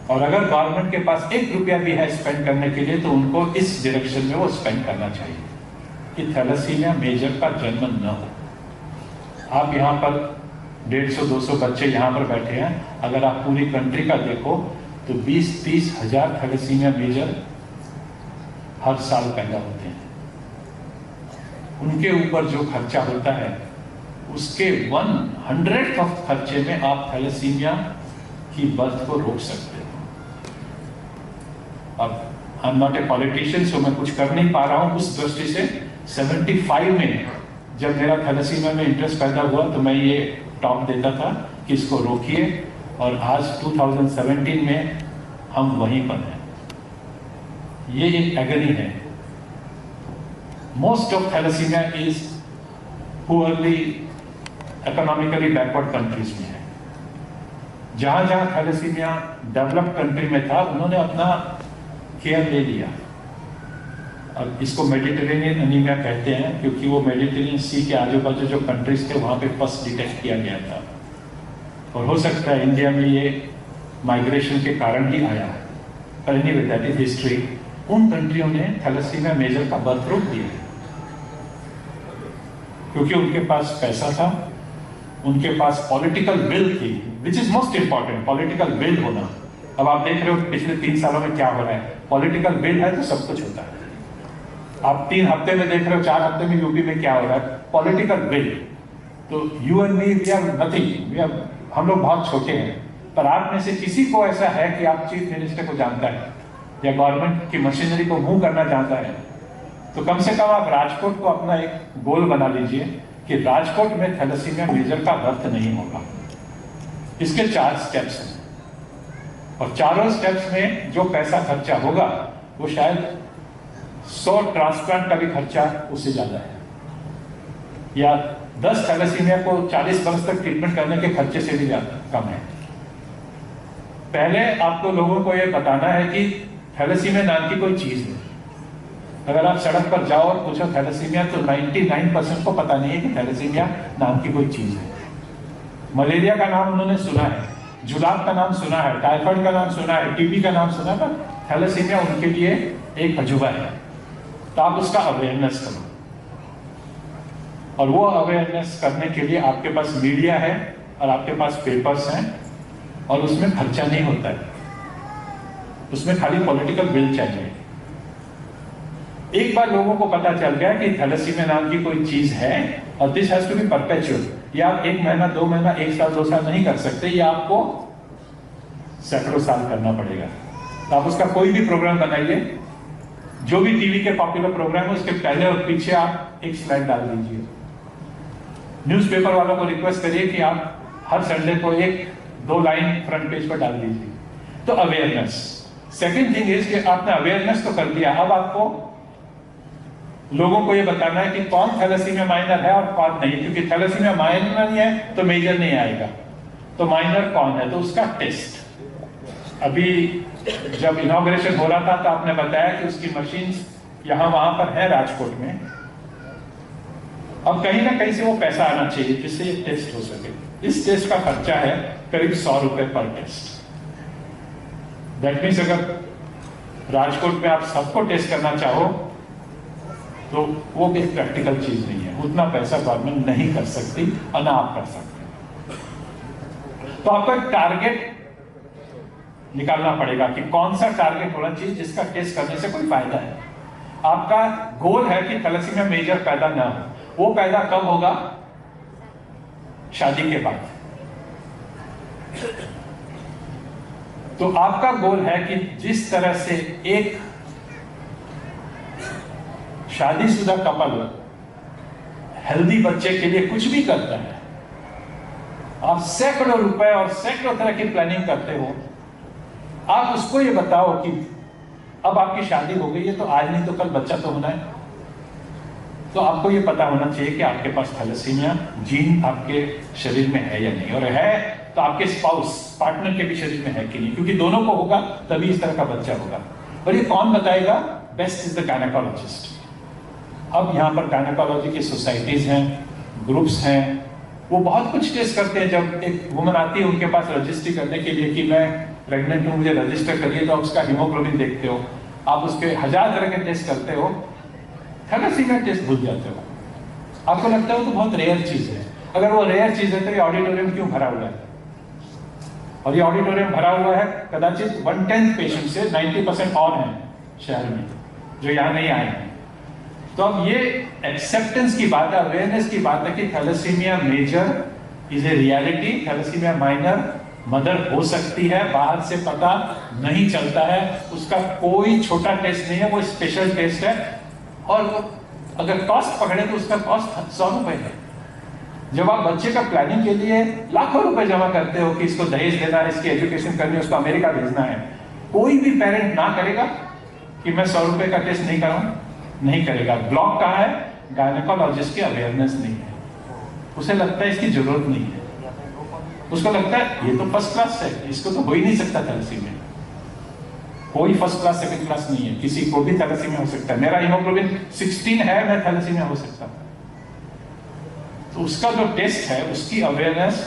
और अगर गवर्नमेंट के पास 1 रुपया भी है स्पेंड करने के लिए, तो उनको इस डायरेक्शन में वो स्पेंड करना चाहिए कि थैलेसीमिया मेजर का जन्म न हो। आप यहाँ पर 150-200 बच्चे यहाँ पर बैठे हैं, अगर आप पूरी कंट्री का देखो तो 20-30 हजार थैलेसीमिया मेजर हर साल पैदा होते हैं। उनके ऊपर जो खर्चा होता है उसके 1/100 खर्चे में आप थैलेसीमिया की बर्थ को रोक सकते हो। अब I am not a politician, so मैं कुछ कर नहीं पा रहा हूं उस दृष्टि से। 75 में जब मेरा थैलेसीमिया में इंटरेस्ट पैदा हुआ तो मैं ये टॉक देता था कि इसको रोकिए, और आज 2017 में हम वहीं पर हैं। ये एक एगनी है। Most of thalassemia is poorly economically backward countries में है। जहां जहां थैलेसीमिया डेवलप्ड कंट्री में था, उन्होंने अपना केयर ले लिया। अब इसको मेडिटेरेनियन एनीमिया कहते हैं, क्योंकि वो मेडिटेरेनियन सी के आजू बाजू जो कंट्रीज थे वहां पे फर्स्ट डिटेक्ट किया गया था। और हो सकता है इंडिया में ये माइग्रेशन के कारण ही आया है, पर एनीवे दैट इज हिस्ट्री। उन कंट्रियों ने थैलेसीमिया मेजर का बर्थ रोक दिया, क्योंकि उनके पास पैसा था, उनके पास पॉलिटिकल विल थी, which is most important, political will होना। अब आप देख रहे हो पिछले 3 सालों में क्या हो रहा है, पॉलिटिकल विल है तो सब कुछ होता है। आप 3 हफ्ते में देख रहे हो, 4 हफ्ते में यूपी में क्या हो रहा है, पॉलिटिकल विल। तो you and me we are nothing, हम लोग बहुत छोटे हैं, पर आप में से किसी को ऐसा है कि आप चीफ मिनिस्टर को जानता है या गवर्नमेंट की मशीनरी को मूव करना चाहता है, तो कम से कम आप राजकोट को अपना एक गोल बना लीजिए कि राजकोट में थैलेसीमिया मेजर का बर्थ नहीं होगा। इसके 4 स्टेप्स हैं, और चारों स्टेप्स में जो पैसा खर्चा होगा वो शायद 100 ट्रांसप्लांट का भी खर्चा उससे ज्यादा है, या 10 थैलेसीमिया को 40 वर्ष तक ट्रीटमेंट करने के खर्चे से भी ज्यादा कम है। पहले आपको लोगों को यह बताना है कि थैलेसीमिया नाम की कोई चीज है। अगर आप सड़क पर जाओ और पूछो थैलेसीमिया, तो 99% को पता नहीं है कि थैलेसीमिया नाम की कोई चीज है। मलेरिया का नाम उन्होंने सुना है, जुलाब का नाम सुना है, टाइफाइड का नाम सुना है, टीबी का नाम सुना है, पर थैलेसीमिया उनके लिए एक अजूबा है। तो आप उसका अवेयरनेस करो, और वो अवेयरनेस करने के लिए आपके पास मीडिया है और आपके पास पेपर्स हैं, और उसमें खर्चा नहीं होता है, उसमें खाली पॉलिटिकल विल चाहिए। एक बार लोगों को पता चल गया कि थैलेसीमिया नाम की कोई चीज है, और this has to be perpetual. ये आप 1 महीना, 2 महीना, 1 साल, 2 साल नहीं कर सकते, ये आपको सैकड़ों साल करना पड़ेगा। तो आप उसका कोई भी प्रोग्राम बनाइए, जो भी टीवी के पॉपुलर प्रोग्राम है उसके पहले और पीछे आप एक स्लाइड डाल दीजिए। न्यूज़पेपर वालों को रिक्वेस्ट करिए कि आप हर संडे को 1-2 लाइन फ्रंट पेज पर डाल दीजिए। तो अवेयरनेस। सेकेंड थिंग इज कि आपने अवेयरनेस तो कर दिया, अब आपको लोगों को यह बताना है कि कौन थैलेसीमिया माइनर है और कौन नहीं, क्योंकि थैलेसीमिया माइनर नहीं है तो मेजर नहीं आएगा। तो माइनर कौन है, तो उसका टेस्ट। अभी जब इनॉग्रेशन हो रहा था तो आपने बताया कि उसकी मशीन्स यहां वहां पर है राजकोट में। अब कहीं ना कहीं से वो पैसा आना चाहिए जिससे ये टेस्ट हो सके। इस टेस्ट का खर्चा है करीब 100 रुपए पर टेस्ट। दैट मीन्स अगर राजकोट में आप सबको टेस्ट करना चाहो तो वो भी प्रैक्टिकल चीज नहीं है, उतना पैसा गवर्नमेंट नहीं कर सकती और ना आप कर सकते। तो आपको एक टारगेट निकालना पड़ेगा कि कौन सा टारगेट होना चाहिए जिसका टेस्ट करने से कोई फायदा है। आपका गोल है कि थैलेसीमिया मेजर पैदा ना हो, वो पैदा कब होगा, शादी के बाद। तो आपका गोल है कि जिस तरह से एक शादीशुदा कपल हेल्दी बच्चे के लिए कुछ भी करता है, आप सैकड़ों रुपए और सैकड़ों तरह की प्लानिंग करते हो, आप उसको ये बताओ कि अब आपकी शादी हो गई है तो आज नहीं तो कल बच्चा तो होना है। तो आपको ये पता होना चाहिए कि आपके पास थैलेसीमिया जीन आपके शरीर में है या नहीं, और है तो आपके स्पाउस पार्टनर के भी शरीर में है कि नहीं, क्योंकि दोनों को होगा तभी इस तरह का बच्चा होगा। और ये कौन बताएगा, बेस्ट इज द गायनेकोलॉजिस्ट। अब यहाँ पर गायनेकोलॉजी की सोसाइटीज हैं, ग्रुप्स हैं, वो बहुत कुछ टेस्ट करते हैं। जब एक वुमन आती है उनके पास रजिस्ट्री करने के लिए कि मैं प्रेग्नेंट हूँ, मुझे रजिस्टर करिए, तो आप उसका हीमोग्लोबिन देखते हो, आप उसके 1000 तरह के टेस्ट करते हो, थैलेसीमिया टेस्ट भूल जाते हो। आपको लगता है वो तो बहुत रेयर चीज है। अगर वो रेयर चीज है तो ये ऑडिटोरियम क्यों भरा हुआ है? और ये ऑडिटोरियम भरा हुआ है कदाचित 1/10 पेशेंट से 90% और हैं शहर में जो यहाँ नहीं आए हैं। तो अब ये एक्सेप्टेंस की बात है, अवेयरनेस की बात है कि thalassemia major is a reality, thalassemia minor mother हो सकती है, बाहर से पता नहीं चलता है, उसका कोई छोटा टेस्ट नहीं है, वो स्पेशल टेस्ट है। और अगर कॉस्ट पकड़े तो उसका कॉस्ट 100 रुपए है। जब आप बच्चे का प्लानिंग के लिए लाखों रुपए जमा करते हो कि इसको दहेज देना है, इसकी एजुकेशन करनी है, उसको अमेरिका भेजना है, कोई भी पेरेंट ना करेगा कि मैं 100 रुपए का टेस्ट नहीं कराऊं, नहीं करेगा। ब्लॉक कहाँ है? गायनेकोलॉजिस्ट की अवेयरनेस नहीं है, उसे लगता है इसकी जरूरत नहीं है, उसको लगता है ये तो फर्स्ट क्लास है, इसको तो हो ही नहीं सकता थैलेसीमिया। कोई फर्स्ट क्लास सेकंड क्लास नहीं है, किसी को भी थैलेसीमिया हो सकता है। मेरा हीमोग्लोबिन 16 है, मैं थैलेसीमिया हो सकता हूं। तो उसका जो टेस्ट है, उसकी अवेयरनेस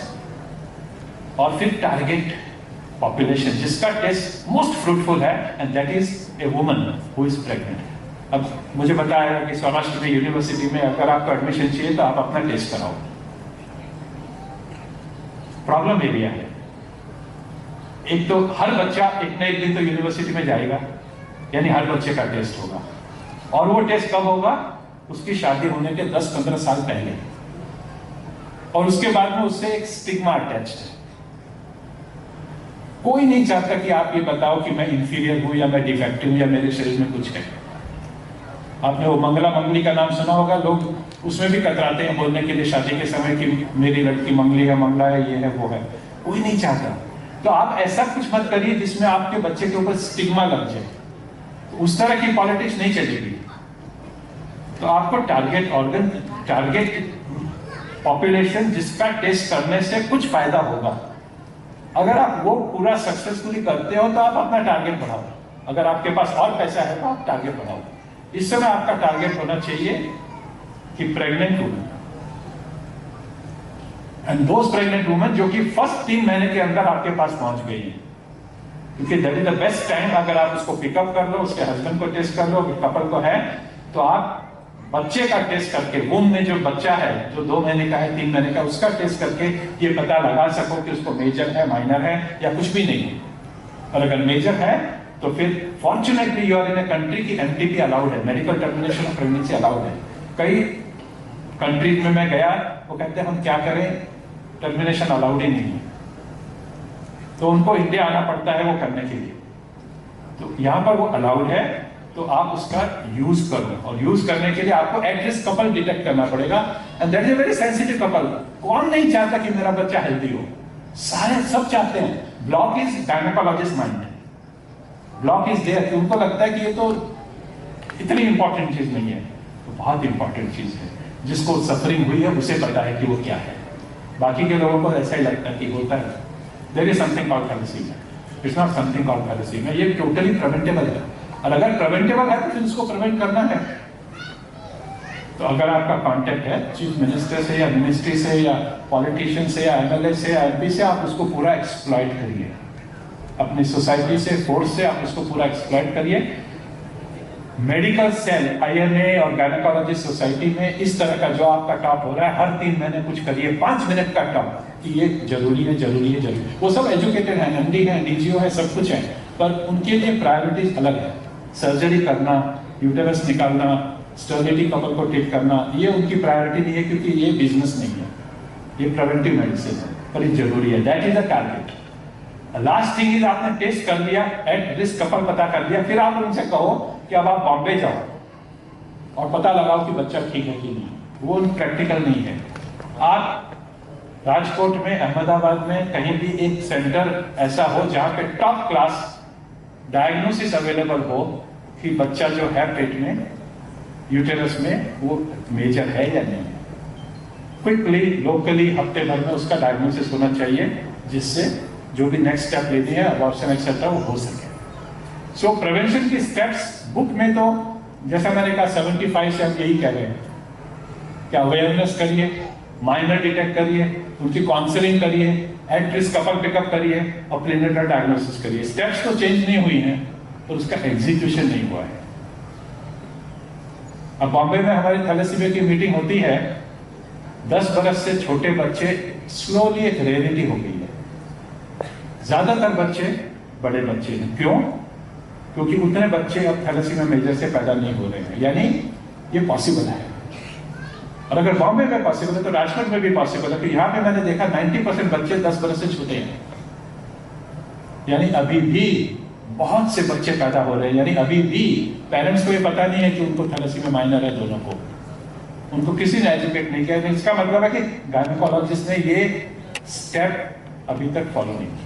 और फिर टारगेट पॉपुलेशन जिसका टेस्ट मोस्ट फ्रूटफुल है, and that is a woman who is pregnant. अब मुझे बताया कि सौराष्ट्र में यूनिवर्सिटी में अगर आपको एडमिशन चाहिए तो आप अपना टेस्ट कराओ। प्रॉब्लम एरिया है। एक तो हर बच्चा एक न एक दिन तो यूनिवर्सिटी में जाएगा, यानी हर बच्चे का टेस्ट होगा, और वो टेस्ट कब होगा? उसकी शादी होने के 10-15 साल पहले, और उसके बाद में उससे एक स्टिग्मा अटैच्ड है। कोई नहीं चाहता कि आप ये बताओ कि मैं इंफीरियर हूं या मैं डिफेक्टिव हूं या मेरे शरीर में कुछ है। आपने वो मंगला मंगली का नाम सुना होगा, लोग उसमें भी कतराते हैं बोलने के लिए शादी के समय कि मेरी लड़की मंगली है, मंगला है, ये है, वो है। कोई नहीं चाहता। तो आप ऐसा कुछ मत करिए जिसमें आपके बच्चे के ऊपर स्टिग्मा लग जाए। तो उस तरह की पॉलिटिक्स नहीं चलेगी। तो आपको टारगेट ऑर्गन, टारगेट पॉपुलेशन जिसका टेस्ट करने से कुछ फायदा होगा, अगर आप वो पूरा सक्सेसफुली करते हो तो आप अपना टारगेट बढ़ाओ। अगर आपके पास और पैसा है तो आप टारगेट बढ़ाओ। इस समय आपका टारगेट होना चाहिए कि pregnant women, and those pregnant women जो कि फर्स्ट 3 महीने के अंदर आपके पास पहुंच गई है, क्योंकि that is the best time. अगर आप उसको पिकअप कर लो, उसके हस्बैंड को टेस्ट कर लो, कपल को है, तो आप बच्चे का टेस्ट करके, वुम में जो बच्चा है जो 2 महीने का है, 3 महीने का, उसका टेस्ट करके ये पता लगा सको कि उसको मेजर है, माइनर है, या कुछ भी नहीं है। और अगर मेजर है तो फिर fortunately you are in a country की एमटीपी अलाउड है, medical termination of pregnancy allowed है। कई कंट्रीज में मैं गया, वो कहते हैं हम क्या करें, टर्मिनेशन अलाउड ही नहीं है, तो उनको इंडिया आना पड़ता है वो करने के लिए। तो यहाँ पर वो अलाउड है, तो आप उसका यूज करो, और यूज करने के लिए आपको एट रिस्क कपल डिटेक्ट करना पड़ेगा, and that is a very sensitive couple. कौन नहीं चाहता कि मेरा बच्चा हेल्दी हो? सारे सब चाहते हैं। Block is gynaecologist mind, block is there, उनको लगता है कि ये तो इतनी इंपॉर्टेंट चीज नहीं है। तो बहुत इंपॉर्टेंट चीज है, जिसको सफरिंग हुई है उसे पता है कि वो क्या है। बाकी के लोगों को ऐसा ही लगता है कि होता है। There is something called thalassemia, it's not something called thalassemia. ये टोटली प्रिवेंटेबल है, और अगर प्रिवेंटेबल है तो फिर उसको प्रिवेंट करना है। तो अगर आपका कांटेक्ट है चीफ मिनिस्टर से या मिनिस्ट्री से या पॉलिटिशियन से या एमएलए से या एमपी से, आप उसको पूरा एक्सप्लॉइट करिए। अपनी सोसाइटी से, फोर्स से आप उसको पूरा एक्सप्लॉइट करिए। मेडिकल सेल आईएमए और गायनेकोलॉजिस्ट सोसाइटी में इस तरह का जो आपका टॉप हो रहा है, हर 3 महीने कुछ करिए, 5 मिनट का टॉप कि ये जरूरी है, जरूरी है, जरूरी। वो सब एजुकेटेड है, एमडी है, डीजीओ है, सब कुछ है, पर उनके लिए प्रायोरिटीज अलग है। सर्जरी करना, यूटेरस निकालना, स्टर्निटी कपल को ट्रीट करना, ये उनकी प्रायोरिटी नहीं है, क्योंकि ये बिजनेस नहीं है, ये प्रिवेंटिव मेडिसिन है, पर ये जरूरी है। That is the target. Last thing is, आपने टेस्ट कर लिया, एट रिस्क कपल पता कर लिया, फिर आप उनसे कहो कि अब आप बॉम्बे जाओ और पता लगाओ कि बच्चा ठीक है कि नहीं। वो प्रैक्टिकल नहीं है। आप राजकोट में, अहमदाबाद में कहीं भी एक सेंटर ऐसा हो जहां पे टॉप क्लास डायग्नोसिस अवेलेबल हो कि बच्चा जो है पेट में, यूटेरस में, वो मेजर है या नहीं। क्विकली, लोकली, हफ्ते भर में उसका डायग्नोसिस होना चाहिए, जिससे जो भी नेक्स्ट स्टेप लेनी है, अबॉर्शन एक्सेट्रा, वो हो सके। सो प्रिवेंशन की स्टेप्स बुक में तो जैसा मैंने कहा 75 से हम यही कह रहे हैं कि अवेयरनेस करिए, माइनर डिटेक्ट करिए, उनकी काउंसलिंग करिए, एट रिस्क कपल पिकअप करिए और प्रीनेटल डायग्नोसिस करिए। स्टेप्स तो चेंज नहीं हुई हैं और उसका एग्जीक्यूशन नहीं हुआ है। अब बॉम्बे में हमारी थैलेसीमिया की मीटिंग होती है, 10 बरस से छोटे बच्चे स्लोली एक रेयरिटी हो गई है। ज्यादातर बच्चे बड़े बच्चे हैं। क्यों? क्योंकि उतने बच्चे अब थैलेसीमिया मेजर से पैदा नहीं हो रहे हैं, यानी ये पॉसिबल है। और अगर बॉम्बे में पॉसिबल है तो राजकोट में भी पॉसिबल है। तो यहाँ पे मैंने देखा 90% बच्चे 10 बरस से छोटे हैं, यानी अभी भी बहुत से बच्चे पैदा हो रहे हैं। यानी अभी भी पेरेंट्स को ये पता नहीं है कि उनको थैलेसीमिया माइनर है, दोनों को, उनको किसी ने एजुकेट नहीं किया। इसका मतलब है कि गायनेकोलॉजिस्ट ने ये स्टेप अभी तक फॉलो नहीं किया।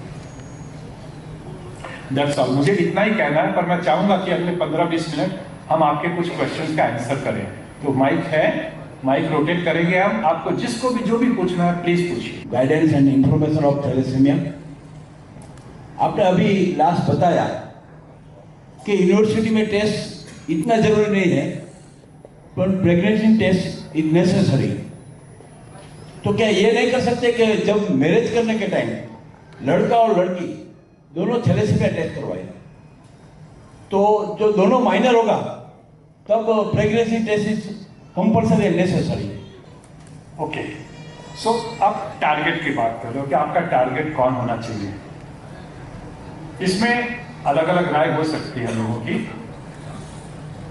That's all. मुझे इतना ही कहना है, पर मैं चाहूंगा कि अगले 15-20 मिनट हम आपके कुछ क्वेश्चंस का आंसर करें। तो माइक है, माइक रोटेट करेंगे हम, आपको जिसको भी जो भी पूछना है प्लीज पूछिए।
Guidance and information of thalassemia. आपने अभी लास्ट बताया कि यूनिवर्सिटी में टेस्ट इतना जरूरी नहीं है, पर प्रेगनेंसी टेस्ट इज नेसेसरी। तो क्या ये नहीं कर सकते कि जब मैरिज करने के टाइम लड़का और लड़की दोनों थैलेसीमिया टेस्ट करवाए, तो जो दोनों माइनर होगा तब pregnancy test is compulsory and necessary.
Okay, so अब टारगेट की बात करो कि आपका टारगेट कौन होना चाहिए। इसमें अलग अलग राय हो सकती है लोगों की।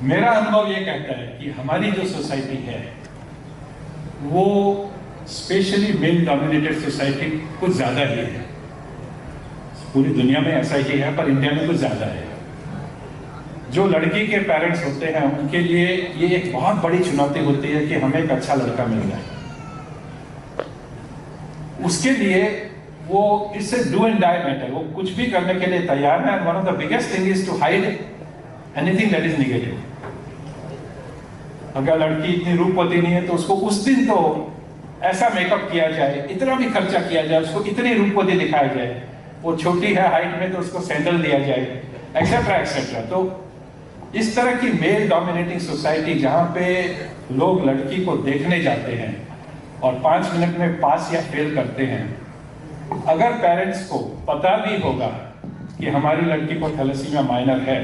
मेरा अनुभव ये कहता है कि हमारी जो सोसाइटी है वो स्पेशली मेल डोमिनेटेड सोसाइटी कुछ ज्यादा ही है। पूरी दुनिया में ऐसा ही है, पर इंडिया में कुछ ज्यादा है। जो लड़की के पेरेंट्स होते हैं उनके लिए ये एक बहुत बड़ी चुनौती होती है कि हमें एक अच्छा लड़का मिल जाए। उसके लिए वो इससे डू एंड डाई मैटर, वो कुछ भी करने के लिए तैयार है। One of the biggest thing is to hide anything that is negative. अगर लड़की इतनी रूपवती नहीं है तो उसको उस दिन तो ऐसा मेकअप किया जाए, इतना भी खर्चा किया जाए, उसको इतनी रूपवती दिखाया जाए। वो छोटी है हाइट में तो उसको सैंडल दिया जाए, एक्सेट्रा एक्सेट्रा। तो इस तरह की मेल डोमिनेटिंग सोसाइटी जहां पे लोग लड़की को देखने जाते हैं और 5 मिनट में पास या फेल करते हैं, अगर पेरेंट्स को पता भी होगा कि हमारी लड़की को थैलेसीमिया माइनर है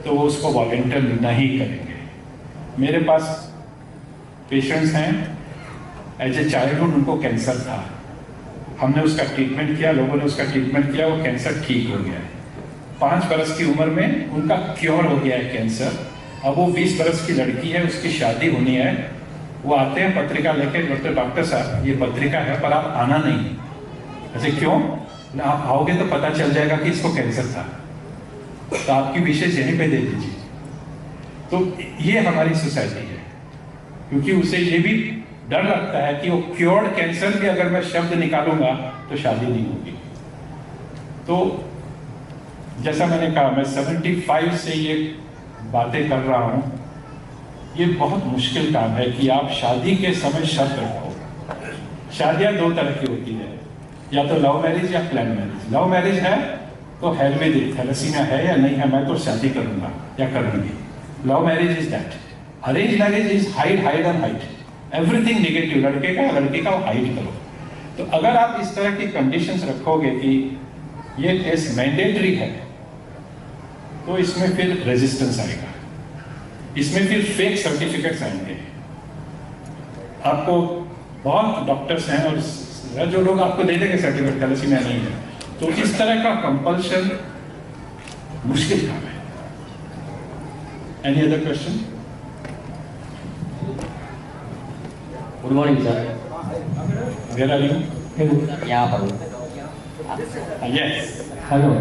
तो वो उसको वॉलंटियर नहीं करेंगे। मेरे पास पेशेंट्स हैं, एज ए चाइल्डहुड उनको कैंसर था, हमने उसका ट्रीटमेंट किया, लोगों ने उसका ट्रीटमेंट किया, वो कैंसर ठीक हो गया है। 5 बरस की उम्र में उनका क्योर हो गया है कैंसर। अब वो 20 बरस की लड़की है, उसकी शादी होनी है। वो आते हैं पत्रिका लेके, डॉक्टर साहब ये पत्रिका है पर आप आना नहीं। ऐसे क्यों? ना आप आओगे तो पता चल जाएगा कि इसको कैंसर था, तो आपकी विशेष यहीं पे दे दीजिए। तो ये हमारी सोसाइटी है, क्योंकि उसे ये भी डर लगता है कि वो क्योर्ड कैंसर भी अगर मैं शब्द निकालूंगा तो शादी नहीं होगी। तो जैसा मैंने कहा, मैं 75 से ये बातें कर रहा हूं। ये बहुत मुश्किल काम है कि आप शादी के समय शर्त रखो। शादियां 2 तरह की होती है, या तो लव मैरिज या प्लान मैरिज। लव मैरिज है तो हेल में दे, थैलेसीमिया है या नहीं है, मैं तो शादी करूंगा या करूंगी। Love marriage is that. Arrange marriage is hide hide and hide, everything negative, लड़के का लड़की का हाइड करो। तो अगर आप इस तरह की कंडीशंस रखोगे कि ये टेस्ट मैंडेटरी है, तो इसमें फिर रेजिस्टेंस आएगा, इसमें फिर फेक सर्टिफिकेट्स आएंगे। आपको बहुत डॉक्टर्स हैं और जो लोग आपको दे देंगे सर्टिफिकेट थैलेसीमिया नहीं है। तो इस तरह का कंपल्शन मुश्किल काम है। Any other question?
Good morning sir.
Where are you?
यहाँ पर।
यस।
हेलो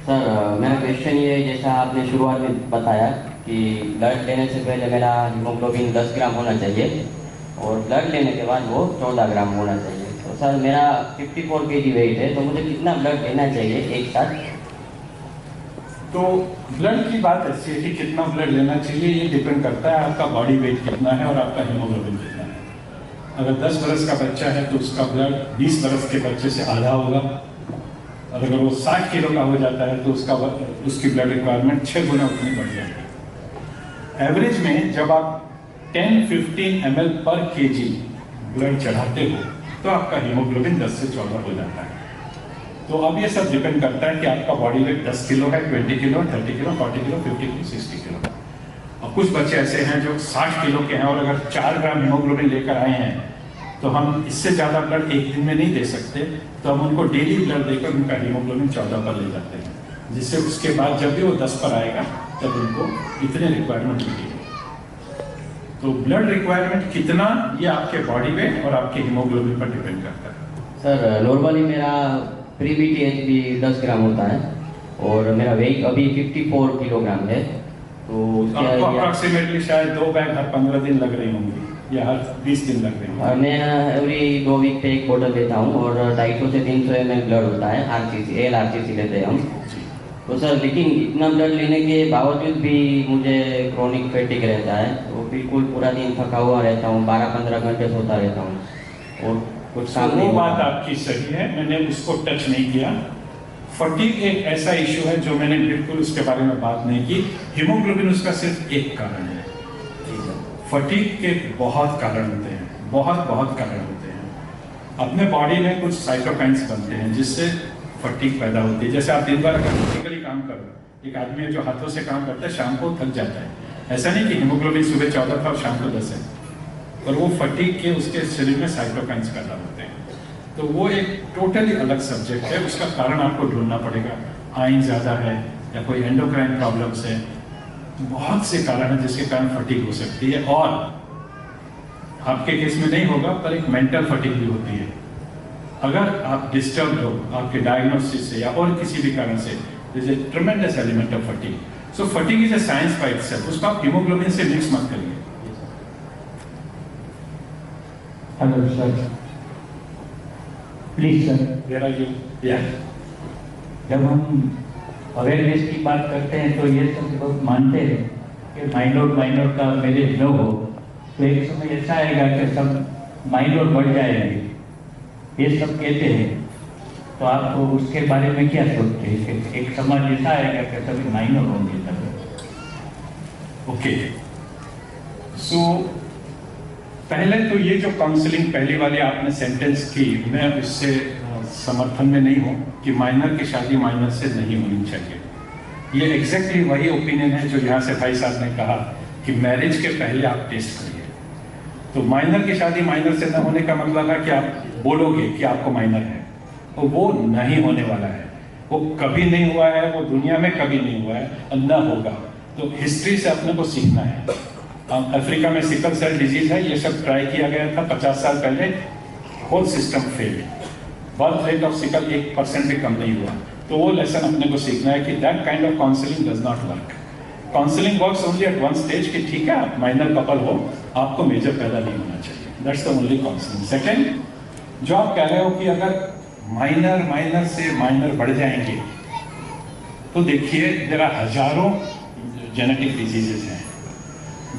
सर, मेरा क्वेश्चन ये है, जैसा आपने शुरुआत में बताया कि ब्लड लेने से पहले मेरा हीमोग्लोबिन 10 ग्राम होना चाहिए और ब्लड लेने के बाद वो 14 ग्राम होना चाहिए। तो सर मेरा 54 kg वेट है, तो मुझे कितना ब्लड लेना चाहिए एक साथ?
तो ब्लड की बात ऐसी है कि कितना ब्लड लेना चाहिए ये डिपेंड करता है आपका बॉडी वेट कितना है और आपका हीमोग्लोबिन कितना है। अगर 10 बरस का बच्चा है तो उसका ब्लड 20 बरस के बच्चे से आधा होगा, और अगर वो 60 किलो का हो जाता है तो उसकी ब्लड रिक्वायरमेंट 6 गुना उतनी बढ़ जाएगी। एवरेज में जब आप 10-15 ml पर kg ब्लड चढ़ाते हो तो आपका हीमोग्लोबिन 10 से 14 हो जाता है। तो अब ये सब डिपेंड करता है कि आपका बॉडी वेट 10 किलो है, 20 kilo, 30 kilo, 40 kilo, 50 kilo, 60 kilo. और कुछ बच्चे ऐसे हैं जो 60 किलो के हैं और अगर 4 ग्राम हीमोग्लोबिन लेकर आए हैं तो हम इससे ज़्यादा ब्लड एक दिन में नहीं दे सकते, तो हम उनको डेली ब्लड देकर उनका हीमोग्लोबिन 14 पर ले जाते हैं, जिससे उसके बाद जब भी वो 10 पर आएगा तब उनको इतने रिक्वायरमेंट मिलेगी। तो ब्लड रिक्वायरमेंट कितना ये आपके बॉडी वेट और आपके हीमोग्लोबिन पर डिपेंड करता है।
सर नॉर्मली मेरा प्री BTH भी 10 ग्राम होता है और मेरा वेट अभी 54 किलोग्राम है। तो
आपको अप्रॉक्सीमेटली शायद 2 बैग हर 15 दिन लग रही होंगी या हर 20 दिन लग रही होंगी।
मैं एवरी 2 वीक पे एक बोतल लेता हूँ और 250 से 300 ml ब्लड होता है, RCC ALRCC लेते हैं हम। तो सर लेकिन इतना ब्लड लेने के बावजूद भी मुझे क्रोनिक फैटिक रहता है, तो बिल्कुल पूरा दिन थका हुआ रहता हूँ, 12-15 घंटे सोता रहता हूँ और कुछ काम नहीं।
वो बात आपकी सही है, मैंने उसको टच नहीं किया। फटीग एक ऐसा इशू है जो मैंने बिल्कुल उसके बारे में बात नहीं की। हीमोग्लोबिन उसका सिर्फ एक कारण है। फटीग के बहुत कारण होते हैं, बहुत कारण होते हैं। अपने बॉडी में कुछ साइटोकाइन्स बनते हैं जिससे फटीग पैदा होती है। जैसे आप दिन भर अगर फिजिकली काम करो, एक आदमी है जो हाथों से काम करता है शाम को थक जाता है। ऐसा नहीं कि हीमोग्लोबिन सुबह 14 था और शाम को 10 है, पर वो फटीग के उसके शरीर में साइटोकाइन्स पैदा होते हैं। तो वो एक टोटली अलग सब्जेक्ट है, उसका कारण आपको ढूंढना पड़ेगा। आयरन ज़्यादा है या कोई एंडोक्राइन प्रॉब्लम्स है, बहुत से कारण हैं जिसके कारण फटीग हो सकती है। और आपके केस में नहीं होगा पर एक मेंटल फटीग भी होती है। अगर आप डिस्टर्ब हो आपके डायग्नोसिस से या और किसी भी कारण से, this is tremendous element of fatigue. So fatigue is a science by itself, उसको आप हीमोग्लोबिन से मिक्स मत करिए।
Hello sir, please sir,
where are you? या
जब हम अवेयरनेस की बात करते हैं तो ये सब लोग मानते हैं कि माइनर का मैरिज न हो तो एक समय ऐसा आएगा कि सब माइनर बढ़ जाएंगे, ये सब कहते हैं। तो आप उसके बारे में क्या सोचते हैं कि एक समाज ऐसा आएगा कि सभी माइनर होंगे तब?
ओके, सो पहले तो ये जो काउंसलिंग पहली वाली आपने सेंटेंस की, मैं उससे समर्थन में नहीं हूँ कि माइनर की शादी माइनर से नहीं होनी चाहिए। ये एग्जैक्टली वही ओपिनियन है जो यहाँ से भाई साहब ने कहा कि मैरिज के पहले आप टेस्ट करिए। तो माइनर की शादी माइनर से न होने का मतलब है कि आप बोलोगे कि आपको माइनर है, तो वो नहीं होने वाला है। वो कभी नहीं हुआ है, वो दुनिया में कभी नहीं हुआ है और न होगा। तो हिस्ट्री से अपने को सीखना है। अफ्रीका में सिकल सेल डिजीज है, ये सब ट्राई किया गया था 50 साल पहले, whole system fail. Birth rate of sickle 1% भी कम नहीं हुआ। तो वो लेसन अपने को सीखना है कि that kind of counselling does not work. Counselling works only at one stage कि ठीक है आप माइनर कपल हो, आपको मेजर पैदा नहीं होना चाहिए, that's the only counselling. Second, जो आप कह रहे हो कि अगर माइनर से माइनर बढ़ जाएंगे, तो देखिए जरा हजारों जेनेटिक डिजीजेस हैं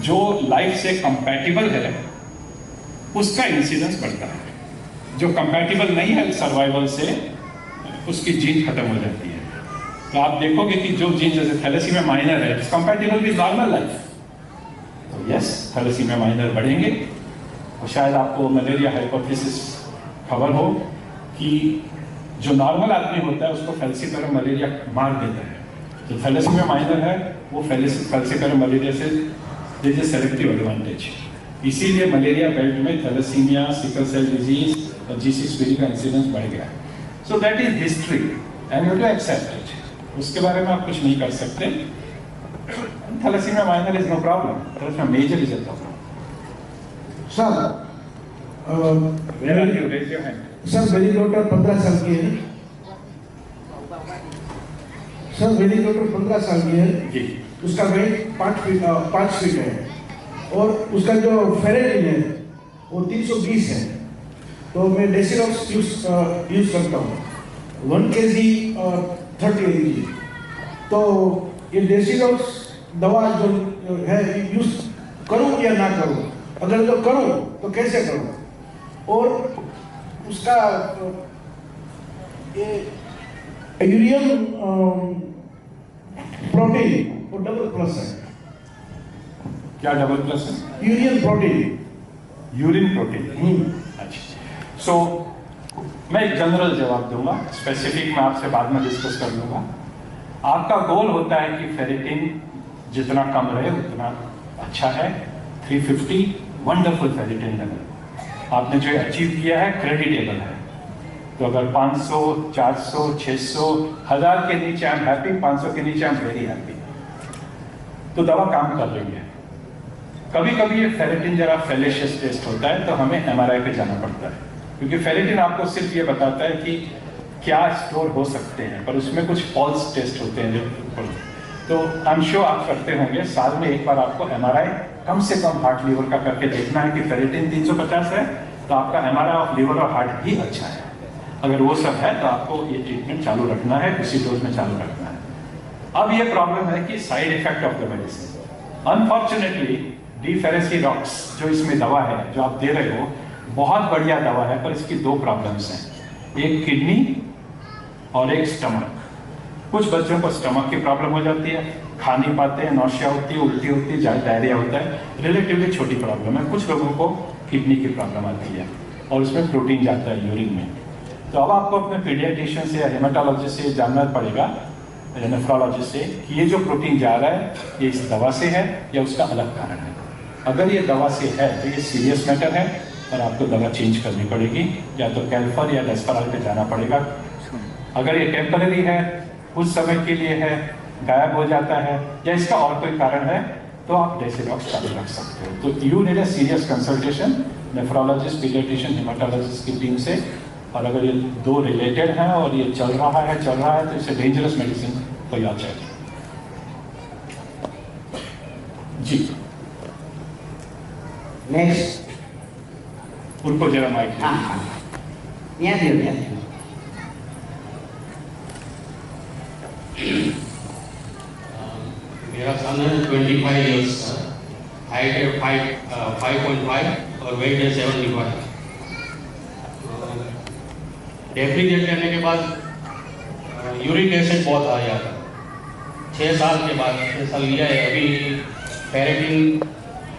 जो लाइफ से कंपैटिबल है, उसका इंसिडेंस बढ़ता है। जो कंपैटिबल नहीं है सर्वाइवल से, उसकी जीन खत्म हो जाती है। तो आप देखोगे कि जो जीन जैसे थैलेसीमिया माइनर है, it's compatible with normal life, तो यस थैलेसीमिया माइनर बढ़ेंगे। और शायद आपको मलेरिया हाइपोथेसिस खबर हो कि जो नॉर्मल आदमी होता है उसको फैल्सिपेरम मलेरिया मार देता है। तो थैलेसीमिया माइनर है, वो फैल्सिपेरम मलेरिया से दिस इज सेलेक्टिव एडवांटेज। इसीलिए मलेरिया बेल्ट में थैलेसीमिया, सिकल सेल डिजीज और G6PD का इंसिडेंस बढ़ गया। So that is history and you to accept it. उसके बारे में आप कुछ नहीं कर सकते। Thalassemia minor is no problem, thalassemia major is a problem.
Sir,
where are you? Raise your hand.
Sir मेरी डॉटर 15 साल की है। सर मेरी डॉटर 15 साल की है
जी।
उसका वेट 5 फीट है और उसका जो फेरेटिन है वो 320 है। तो मैं डेसिलॉक्स यूज करता हूँ 1 kg 30 mg। तो ये डेसिलॉक्स दवा जो है यूज करूँ या ना करूँ, अगर जो करूँ तो कैसे करूँ, और उसका ये यूरियम प्रोटीन वो डबल प्लस है।
क्या डबल प्लस है?
यूरियन प्रोटीन।
Urine protein. अच्छा, सो मैं एक जनरल जवाब दूंगा, स्पेसिफिक मैं आपसे बाद में डिस्कस कर लूंगा। आपका गोल होता है कि फेरिटिन जितना कम रहे उतना अच्छा है। 350 वंडरफुल फेरिटिन लेवल आपने जो अचीव किया है क्रेडिटेबल है। तो अगर 500, 400, 600, 1000 के नीचे आई एम हैप्पी, 500 के नीचे आई एम वेरी हैप्पी, तो दवा काम कर रही है। कभी कभी ये फेरिटिन जरा फेलेशियस टेस्ट होता है तो हमें एमआरआई पे जाना पड़ता है, क्योंकि फेरिटिन आपको सिर्फ ये बताता है कि क्या स्टोर हो सकते हैं, पर उसमें कुछ फॉल्स टेस्ट होते हैं जो, तो आई एम श्योर आप करते होंगे साल में एक बार आपको एमआरआई कम से कम हार्ट लीवर का करके देखना है कि फेरिटिन 350 है तो आपका एमआरआई ऑफ लीवर और हार्ट भी अच्छा है। अगर वो सब है तो आपको ये ट्रीटमेंट चालू रखना है, उसी डोज में चालू रखना है। अब ये प्रॉब्लम है कि side effect of the medicine. Unfortunately deferasirox जो इसमें दवा है जो आप दे रहे हो बहुत बढ़िया दवा है, पर इसकी दो प्रॉब्लम्स हैं, एक किडनी और एक स्टमक। कुछ बच्चों को स्टमक की प्रॉब्लम हो जाती है, खा नहीं पाते हैं, नौशिया होती है, उल्टी होती है, डायरिया होता है, रिलेटिवली छोटी प्रॉब्लम है। कुछ लोगों को किडनी की प्रॉब्लम आती है और उसमें प्रोटीन जाता है यूरिन में। तो अब आपको अपने पीडियाट्रिशियन से या हेमाटोलॉजिस्ट से जानना पड़ेगा, नेफ्रोलॉजिस्ट से, कि ये जो प्रोटीन जा रहा है ये इस दवा से है या उसका अलग कारण है। अगर ये दवा से है तो ये सीरियस मैटर है और आपको दवा चेंज करनी पड़ेगी, या तो कैल्फर या डेस्पराल पे जाना पड़ेगा। अगर ये टेम्पररी है, कुछ समय के लिए है, गायब हो जाता है, या इसका और कोई कारण है, तो आप डेसिडॉक्स चालू रख सकते हो। तो you need a serious consultation nephrologist, paediatrician, haematologist की टीम से। और अगर ये दो रिलेटेड हैं और ये चल रहा है तो इसे डेंजरस मेडिसिन को याद चाहिए। जी
नेक्स्ट
उनको जरा माइक दे।
हाँ यहाँ दियो
मेरा सन है 25 इयर्स का, हाइट है 5.5 और वेट है 75। डेफ्रिजेट लेने के बाद यूरिक एसिड बहुत आ जाता है। 6 साल के बाद 6 साल लिया है, अभी फेरेटिन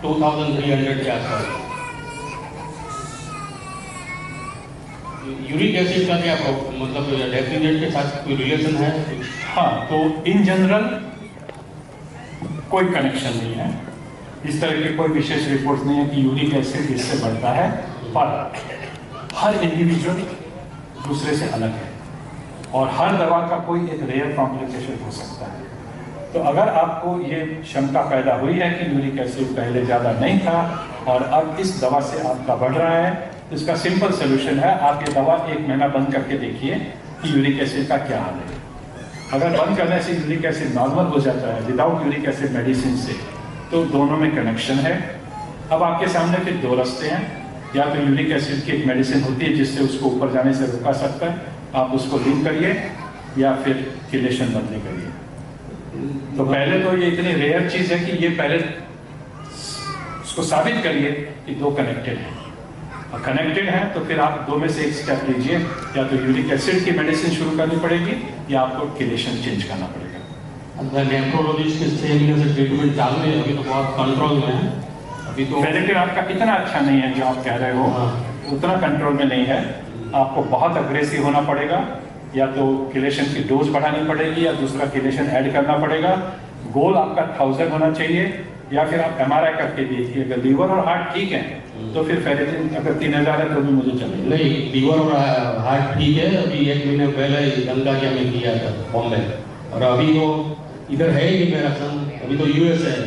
2300 के आसपास। यूरिक एसिड का क्या मतलब डेफ्रिजेट के साथ कोई रिलेशन है?
हाँ, तो इन जनरल कोई कनेक्शन नहीं है, इस तरह की कोई विशेष रिपोर्ट नहीं है कि यूरिक एसिड इससे बढ़ता है, पर हर इंडिविजुअल दूसरे से अलग है और हर दवा का कोई एक रेयर कॉम्प्लिकेशन हो सकता है। तो अगर आपको ये शंका पैदा हुई है कि यूरिक एसिड पहले ज़्यादा नहीं था और अब इस दवा से आपका बढ़ रहा है, तो इसका सिंपल सोल्यूशन है, आप ये दवा 1 महीना बंद करके देखिए कि यूरिक एसिड का क्या हाल है। अगर बंद करने से यूरिक एसिड नॉर्मल हो जाता है विदाउट यूरिक एसिड मेडिसिन से, तो दोनों में कनेक्शन है। अब आपके सामने फिर 2 रास्ते हैं, या तो यूरिक एसिड की एक मेडिसिन होती है जिससे उसको ऊपर जाने से रोका सकता है, आप उसको लिंक करिए, या फिर किलेशन बदली करिए। तो पहले तो ये इतनी रेयर चीज़ है कि ये पहले उसको साबित करिए कि 2 कनेक्टेड हैं, और कनेक्टेड हैं तो फिर आप 2 में से एक स्टेप लीजिए, या तो यूरिक एसिड की मेडिसिन शुरू करनी पड़ेगी या आपको किलेशन चेंज करना पड़ेगा।
नेफ्रोलॉजिस्ट के 6 महीने से ट्रीटमेंट चालू है, अभी तो बहुत कंट्रोल में है। अभी तो
फेरेटिन आपका इतना अच्छा नहीं है जो आप कह रहे हो, उतना कंट्रोल में नहीं है। आपको बहुत अग्रेसिव होना पड़ेगा, या तो किलेशन की डोज बढ़ानी पड़ेगी या दूसरा किलेशन ऐड करना पड़ेगा। गोल आपका 1000 होना चाहिए, या फिर आप एमआरआई करके देखिए, अगर लीवर और हार्ट ठीक है तो फिर फेरेटिन अगर 3000 है तो भी मुझे चलेगा।
नहीं, लीवर और हार्ट ठीक है। अभी 1 महीने पहले गंगा क्या में किया था बॉम्बे, और अभी तो इधर है ही नहीं मेरा सन, अभी तो यूएस है।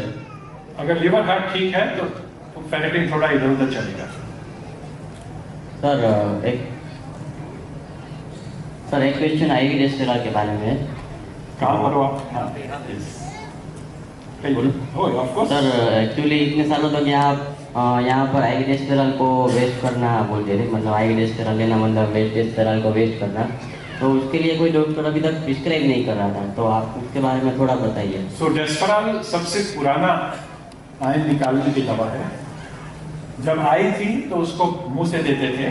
अगर लीवर हार्ट ठीक है तो फेरेटिन थोड़ा इधर उधर चलेगा।
सर एक क्वेश्चन आईवी डेस्टेरॉल के बारे में।
कहाँ पर हो आप? हाँ,
सर एक्चुअली इतने सालों तक यहाँ पर आईवी डेस्टेरॉल को वेस्ट करना बोलते थे, मतलब आईवी डेस्टेरॉल लेना मतलब वेस्ट डेस्टेरॉल को वेस्ट करना, तो उसके लिए कोई डॉक्टर अभी तक प्रिस्क्राइब नहीं कर रहा था, तो आप उसके बारे में थोड़ा बताइए।
सो डेस्पराल सबसे पुराना आयन निकालने की दवा है। जब आई थी तो उसको मुंह से देते थे,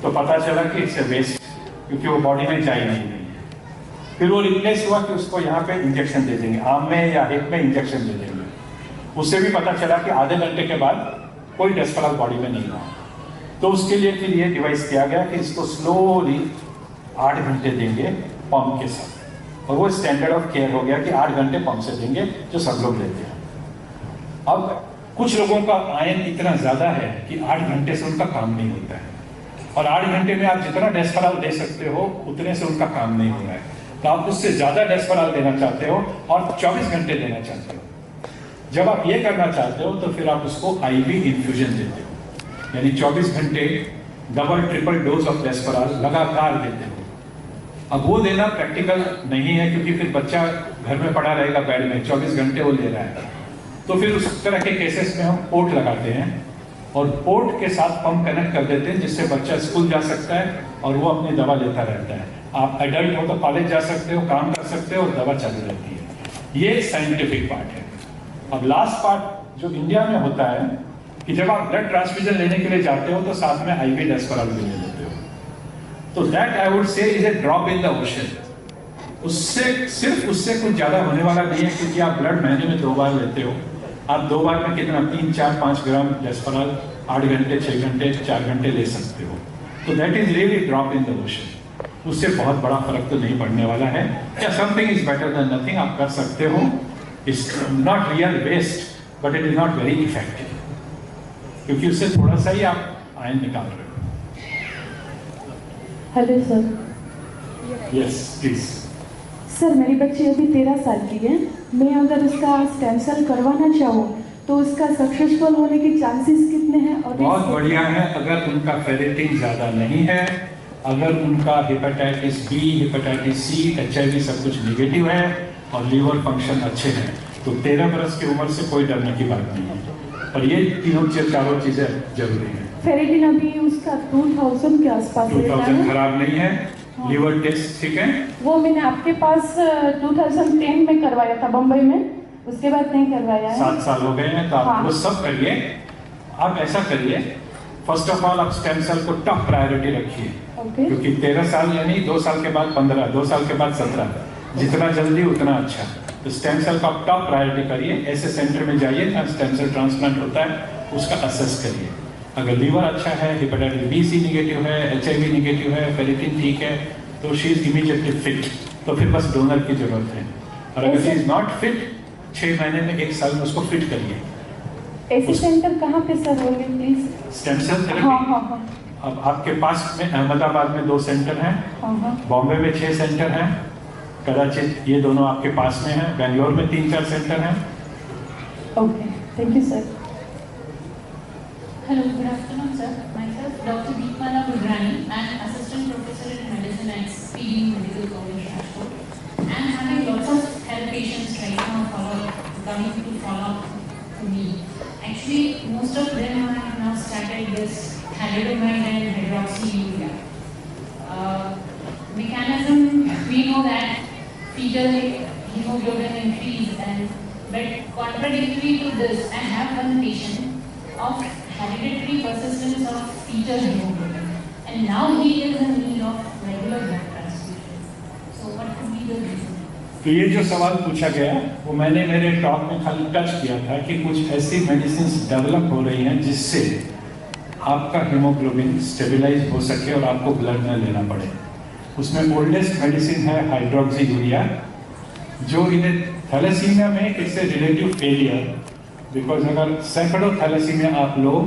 तो पता चला कि इससे वेस्ट, क्योंकि वो बॉडी में जा ही नहीं रही है। फिर वो रिप्लेस हुआ कि उसको यहाँ पे इंजेक्शन दे देंगे, आम में या हिप में इंजेक्शन दे देंगे। उससे भी पता चला कि आधे घंटे के बाद कोई डेस्पराल बॉडी में नहीं रहा। तो उसके लिए फिर ये डिवाइस किया गया कि इसको स्लोली 8 घंटे देंगे पंप के साथ, और वो स्टैंडर्ड ऑफ केयर हो गया कि 8 घंटे पंप से देंगे, जो सब लोग लेते हैं। अब कुछ लोगों का आयन इतना ज्यादा है कि 8 घंटे से उनका काम नहीं होता है, और 8 घंटे में आप जितना डेस्पराल दे सकते हो उतने से उनका काम नहीं हो रहा है, तो आप उससे ज्यादा डेस्पराल देना चाहते हो और 24 घंटे देना चाहते हो। जब आप ये करना चाहते हो तो फिर आप उसको आईवी इन्फ्यूजन देते हो, यानी 24 घंटे डबल ट्रिपल डोज ऑफ डेस्पराल लगातार देते हो। अब वो देना प्रैक्टिकल नहीं है, क्योंकि फिर बच्चा घर में पड़ा रहेगा बेड में, 24 घंटे वो ले रहा है। तो फिर उस तरह के केसेस में हम पोर्ट लगाते हैं और पोर्ट के साथ पंप कनेक्ट कर देते हैं, जिससे बच्चा स्कूल जा सकता है और वो अपनी दवा लेता रहता है। आप एडल्ट हो तो कॉलेज जा सकते हो, काम कर सकते हो और दवा चालू रहती है। ये साइंटिफिक पार्ट है। अब लास्ट पार्ट जो इंडिया में होता है कि जब आप ब्लड ट्रांसफ्यूजन लेने के लिए जाते हो तो साथ में आईवी डेस्पराल भी ले लेते हो, तो that I would say is a drop in the ocean. उससे कुछ ज्यादा होने वाला नहीं है, क्योंकि आप ब्लड महीने में 2 बार लेते हो। आप 2 बार में कितना 3, 4, 5 ग्राम डेस्पराल 8 घंटे, 6 घंटे, 4 घंटे ले सकते हो। तो that is really drop in the ocean. उससे बहुत बड़ा फर्क तो नहीं पड़ने वाला है। या something is better than nothing, आप कर सकते हो। It's not real waste but it is not very effective, क्योंकि उससे थोड़ा सा ही आप आयन निकाल रहे हो।
Hello sir.
Yes please.
Sir मेरी बच्ची अभी 13 साल की है। मैं अगर उसका स्टेम सेल करवाना चाहूँ तो उसका सक्सेसफुल होने के चांसेस कितने हैं? और
बहुत बढ़िया है, अगर उनका फेरेटिन ज्यादा नहीं है, अगर उनका hepatitis B, hepatitis C, HIV सब कुछ निगेटिव है और लीवर फंक्शन अच्छे हैं, तो 13 बरस की उम्र से कोई डरने की बात नहीं है। और ये चारों चीजें जरूरी है।
फेरेटिन अभी उसका 2000 के आसपास
2000 खराब नहीं है। लीवर टेस्ट ठीक है?
वो मैंने आपके पास 2010 में करवाया था बम्बई में, उसके बाद नहीं करवाया है।
7 साल हो गए हैं, तो आप
हाँ।
वो सब करिए। आप ऐसा करिए, फर्स्ट ऑफ ऑल आप स्टेम सेल को टॉप प्रायोरिटी रखिए, क्योंकि 13 साल यानी 2 साल के बाद 15, 2 साल के बाद 17, जितना जल्दी उतना अच्छा। तो स्टेम सेल को आप टॉप प्रायोरिटी करिए। ऐसे सेंटर में जाइए जहाँ स्टेम सेल ट्रांसप्लांट होता है, उसका असेस करिए। अगर लीवर अच्छा है, हेपेटाइटिस बी सी निगेटिव है, HIV निगेटिव है, फेरेटिन ठीक है, तो शी इज इमीडिएटली फिट। तो फिर बस डोनर की जरूरत है। और अगर शी इज नॉट फिट, 6 महीने में 1 साल में उसको फिट करिए।
ऐसे सेंटर कहाँ पे सर होंगे प्लीज?
Stem cell therapy.
हाँ।
अब आपके पास में अहमदाबाद में 2 सेंटर हैं, बॉम्बे में 6 सेंटर हैं, कदाचित ये दोनों आपके पास में हैं, बेंगलोर में 3-4 सेंटर हैं।
Okay, thank you sir.
Hello, good afternoon, sir. Myself, Dr. Deepmala Gurrani. I am Assistant Professor in Medicine at PD Medical College, Rajkot. I am having lots of health patients right now coming to follow up to me. Actually, most of them have now started this thalidomide and hydroxyurea. Mechanism, we know that fetal hemoglobin increase, but contradictory to this, I have one patient of hereditary persistence of fetal hemoglobin, and now he is in need of regular blood transfusion. So what could be the reason?
तो ये जो सवाल पूछा गया वो मैंने मेरे talk में खाली टच किया था कि कुछ ऐसी मेडिसिन डेवलप हो रही हैं जिससे आपका हीमोग्लोबिन स्टेबलाइज हो सके और आपको ब्लड न लेना पड़े। उसमें ओल्डेस्ट मेडिसिन है हाइड्रोक्सीयूरिया, जो इन थैलेसीमिया में it's a relative failure, because अगर सैकड़ों थैलेसीमिया आप लो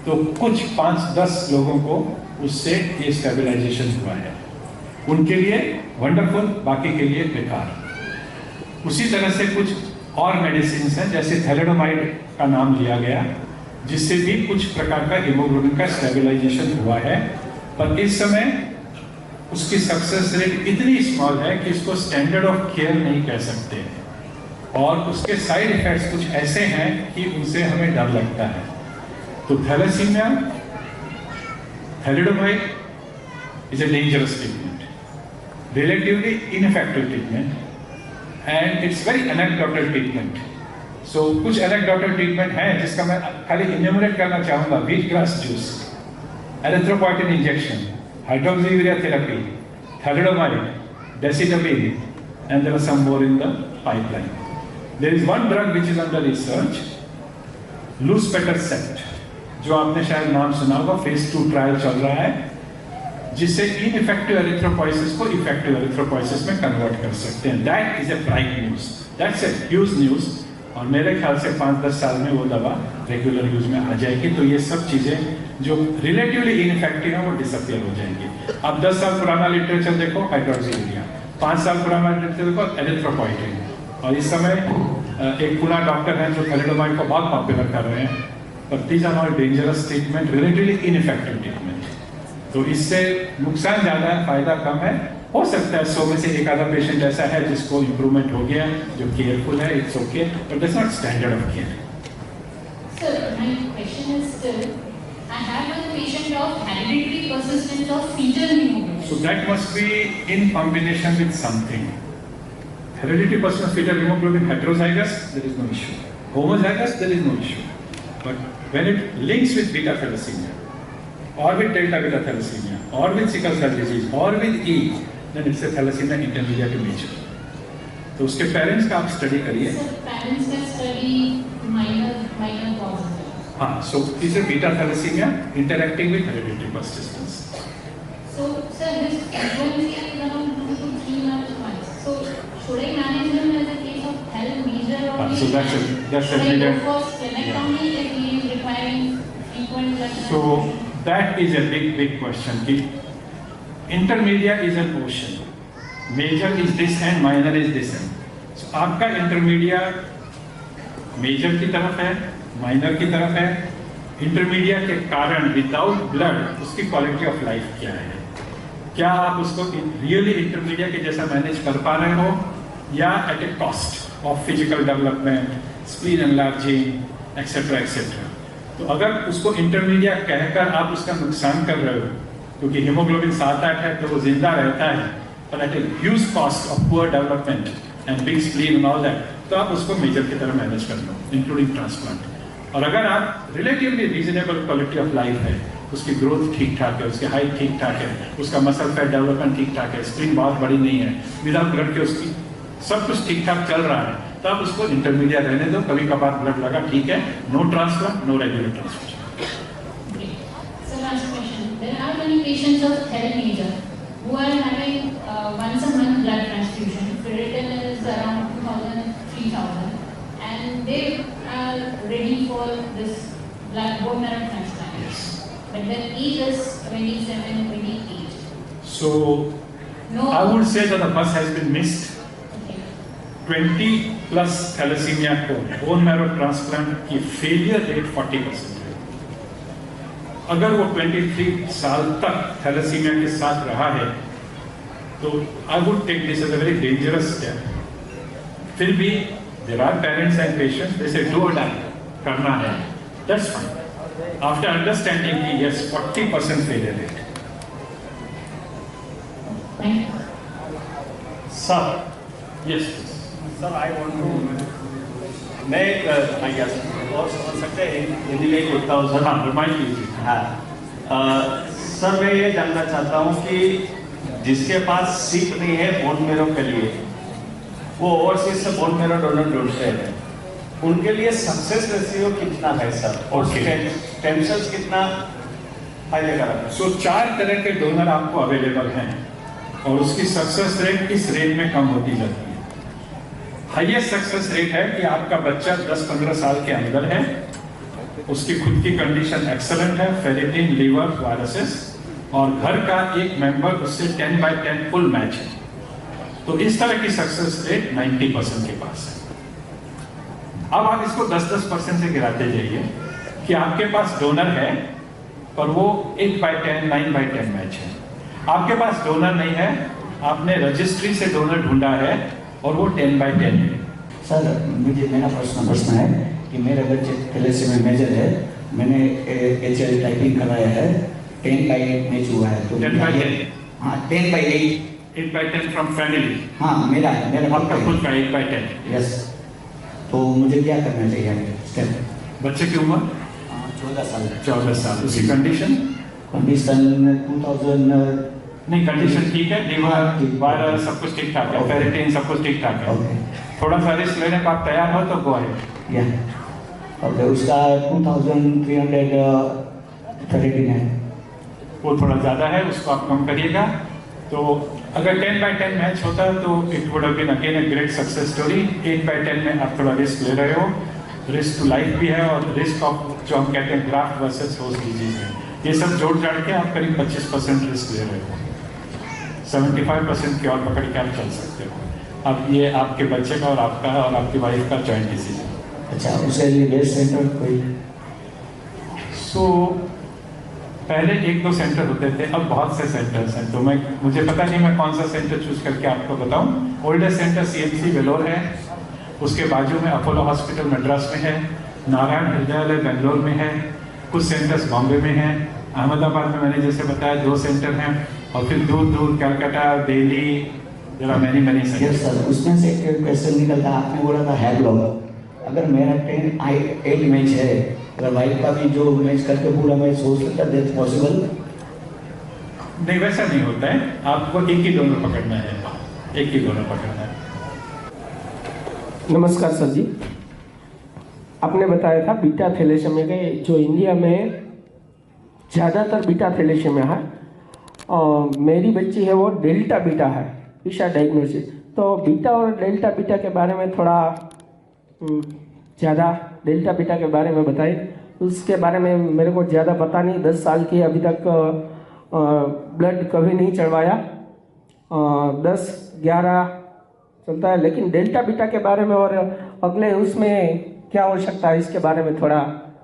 तो कुछ 5-10 लोगों को उससे ये स्टेबलाइजेशन हुआ है। उनके लिए वंडरफुल, बाकी के लिए बेकार। उसी तरह से कुछ और मेडिसिन हैं, जैसे थैलेडोमाइड का नाम लिया गया, जिससे भी कुछ प्रकार का हीमोग्लोबिन का स्टेबलाइजेशन हुआ है, पर इस समय उसकी सक्सेस रेट इतनी स्मॉल है कि इसको स्टैंडर्ड ऑफ केयर नहीं कह सकते, और उसके साइड इफेक्ट्स कुछ ऐसे हैं कि उनसे हमें डर लगता है। तो thalassaemia, thalidomide is a dangerous treatment, relatively infective treatment, and it's very anecdotal treatment. So कुछ एनेक्डोटल ट्रीटमेंट है जिसका मैं खाली इन्यूमरेट करना चाहूंगा: wheat grass juice, erythropoietin injection, hydroxyurea therapy, thalidomide, decitabine, and there are some more in the pipeline. There is one drug which is under research लूसपेटरसेप्ट, जो आपने शायद नाम सुना होगा, फेज 2 ट्रायल चल रहा है, जिससे इनइफेक्टिव एरिथ्रोपोइसिस को इफेक्टिव एरिथ्रोपोइसिस में कन्वर्ट कर सकते हैं। That is a bright news, that's a huge news. और मेरे ख्याल से 5-10 साल में वो दवा रेगुलर यूज में आ जाएगी, तो ये सब चीजें जो रिलेटिवली इनइफेक्टिव है वो डिसअपियर हो जाएंगी। अब 10 साल पुराना लिटरेचर देखो हाइड्रोक्सीयूरिया, 5 साल पुराना लिटरेचर देखो एरिथ्रोपोइटिन, और इस समय एक पुराना डॉक्टर हैं जो थैलेडोमाइड को बहुत पॉपुलर कर रहे हैं, पर these are not dangerous treatment, relatively ineffective treatment. तो इससे नुकसान ज्यादा है, फायदा कम है। हो सकता है 100 में से एक आधा पेशेंट ऐसा है जिसको इंप्रूवमेंट हो गया, जो केयरफुल है, it's okay, but that's not standard of care.
Sir, my question is still, I have a patient of hereditary persistence of fetal hemoglobin.
So that must be in combination with something. Hereditary persistence of fetal hemoglobin, heterozygous, there is no issue. Homozygous, there is no issue. But when it links with beta thalassemia, or with delta beta thalassemia, or with sickle cell disease, or with E, then it's a thalassemia intermediate to major. तो उसके parents का आप study करिए।
Sir, parents का study minor positive.
हाँ, so is a beta thalassemia interacting with hereditary persistence.
So, sir, his frequency is around 2 to 3 months. So, should I manage him as a case of thal major or
So that's a
should I
major.
go for splenectomy if he is requiring frequent blood
So
transfusion?
that is a big question. कि intermediate is an ocean. Major is this and minor is this end. So आपका intermediate major की तरफ है, minor की तरफ है। intermediate के कारण without blood उसकी quality of life क्या है? क्या आप उसको really intermediate के जैसा manage कर पा रहे हो, या at a cost of physical development, spleen enlarging, etc. etc. तो अगर उसको इंटरमीडिएट कहकर आप उसका नुकसान कर रहे हो, क्योंकि हीमोग्लोबिन 7-8 है तो वो जिंदा रहता है, पर at a huge cost of poor development and big spleen and all that, तो आप उसको मेजर की तरह मैनेज कर लो, इंक्लूडिंग ट्रांसप्लांट। और अगर आप relatively reasonable quality of life है, उसकी ग्रोथ ठीक ठाक है, उसकी हाइट ठीक ठाक है, उसका मसल फैट डेवलपमेंट ठीक ठाक है, स्प्लीन बहुत बड़ी नहीं है, विदाउट ब्लड के उसकी सब कुछ ठीक ठाक चल रहा है, तो आप उसको इंटरमीडिएट रहने दो। कभी कभार ब्लड लगा, ठीक है, no transplant, no regular transfusion.
Great. So last question. There are many patients of thalassemia who are having once a month blood transfusion. Ferritin is around 2,000, 3,000, and they are ready for this blood bone marrow transplant.
Yes.
But their age is 27, 28.
So
No.
I would say that the bus has been missed. 20 plus thalassemia को bone marrow transplant की failure rate 40% है। अगर वो 23 साल तक thalassaemia के साथ रहा है तो I would take this as a very dangerous step. फिर भी there are parents and patients, they say do or die, करना है, दैट्स फाइन, आफ्टर अंडरस्टैंडिंग कि yes 40% failure rate.
Sir,
yes
sir I want to, मैं I guess और समझ सकते हैं हिंदी में ही लिखता हूँ सर।
हाँ, रिमाइंड कीजिए।
हाँ सर, मैं ये जानना चाहता हूँ कि जिसके पास सीट नहीं है बोन मैरो के लिए, वो ओवरसीज से बोन मैरो डोनर ढूंढते हैं, उनके लिए सक्सेस रेशियो कितना है सर, और स्टेम सेल्स कितना फायदेकारक है?
सो 4 तरह के डोनर आपको अवेलेबल हैं और उसकी सक्सेस रेट इस रेंज में कम होती जाती है। हाईएस्ट सक्सेस रेट है कि आपका बच्चा 10-15 साल के अंदर है, उसकी खुद की कंडीशन एक्सेलेंट है, फेरिटिन, लीवर, वायरसेस, और घर का एक मेंबर उससे 10/10 फुल मैच है, तो इस तरह की सक्सेस रेट 90% के पास है। अब आप इसको 10-10% से गिराते जाइए कि आपके पास डोनर है पर वो 8/10, 9/10 मैच है। आपके पास डोनर नहीं है, आपने रजिस्ट्री से डोनर ढूंढा है और वो 10/10 है।
सर, मुझे मेरा प्रश्न है कि मेरे बच्चे थैलेसीमिया मेजर है, मैंने HL टाइपिंग कराया है, 10/8 मैच हुआ है, तो
10/10?
हाँ 10/8।
8/10 फ्रॉम फैमिली?
हाँ मेरा
आपका खुद का 8/10?
यस। तो मुझे क्या करना चाहिए स्टेप?
बच्चे की उम्र?
14 साल।
14 साल। उसकी कंडीशन?
कंडीशन 2000
नहीं, कंडीशन ठीक है, लीवर, वायरस सब कुछ ठीक ठाक है, फेरिटिन सब कुछ ठीक ठाक है। थोड़ा सा रिस्क लेने का आप तैयार हो तो गो अहेड।
ओके, उसका 2313 है।
वो थोड़ा ज़्यादा है, उसको आप कम करिएगा। तो अगर 10/10 मैच होता तो it would have been again a great success story. 8/10 में आप थोड़ा रिस्क ले रहे हो, रिस्क टू लाइफ भी है और रिस्क ऑफ जो हम कहते हैं ग्राफ्ट वर्सेस होस्ट डिजीज है। ये सब जोड़ जाड़ के आप करीब 25% रिस्क ले रहे हो। 75% की और पकड़ के आप चल सकते हो। अब ये आपके बच्चे का और आपका और आपकी वाइफ का जॉइंट डिसीजन।
अच्छा, उसके लिए बेस्ट सेंटर कोई?
सो पहले 1-2 सेंटर होते थे, अब बहुत से सेंटर्स हैं। तो मुझे पता नहीं मैं कौन सा सेंटर चूज करके आपको बताऊं। ओल्डेस्ट सेंटर CMC वेलोर है, उसके बाजू में अपोलो हॉस्पिटल मद्रास में है, नारायण हृदयालय बेंगलोर में है, कुछ सेंटर्स बॉम्बे में हैं, अहमदाबाद में मैंने जैसे बताया 2 सेंटर हैं, और फिर दूर दूर Calcutta, Delhi, there are many
yes sir. उसमें से एक क्वेश्चन निकलता, आपने बोला था हैप्लॉग। अगर मेरा 10-8 मैच है, अगर वाइफ का भी जो मैच करके पूरा मैच हो सकता है, दैट्स पॉसिबल?
नहीं, वैसा नहीं होता है। आपको एक ही दोनों पकड़ना है, एक ही दोनों पकड़ना है।
नमस्कार सर जी, आपने बताया था बीटा थैलेसीमिया के जो इंडिया में ज़्यादातर बीटा थैलेसीमिया है, और मेरी बच्ची है वो डेल्टा बीटा है, ईशा डायग्नोसिस। तो बीटा और डेल्टा बीटा के बारे में थोड़ा ज़्यादा डेल्टा बीटा के बारे में बताइए। उसके बारे में मेरे को ज़्यादा पता नहीं, 10 साल की अभी तक ब्लड कभी नहीं चढ़वाया, 10-11 चलता है। लेकिन डेल्टा बीटा के बारे में और अगले उसमें क्या हो सकता है, इसके बारे में थोड़ा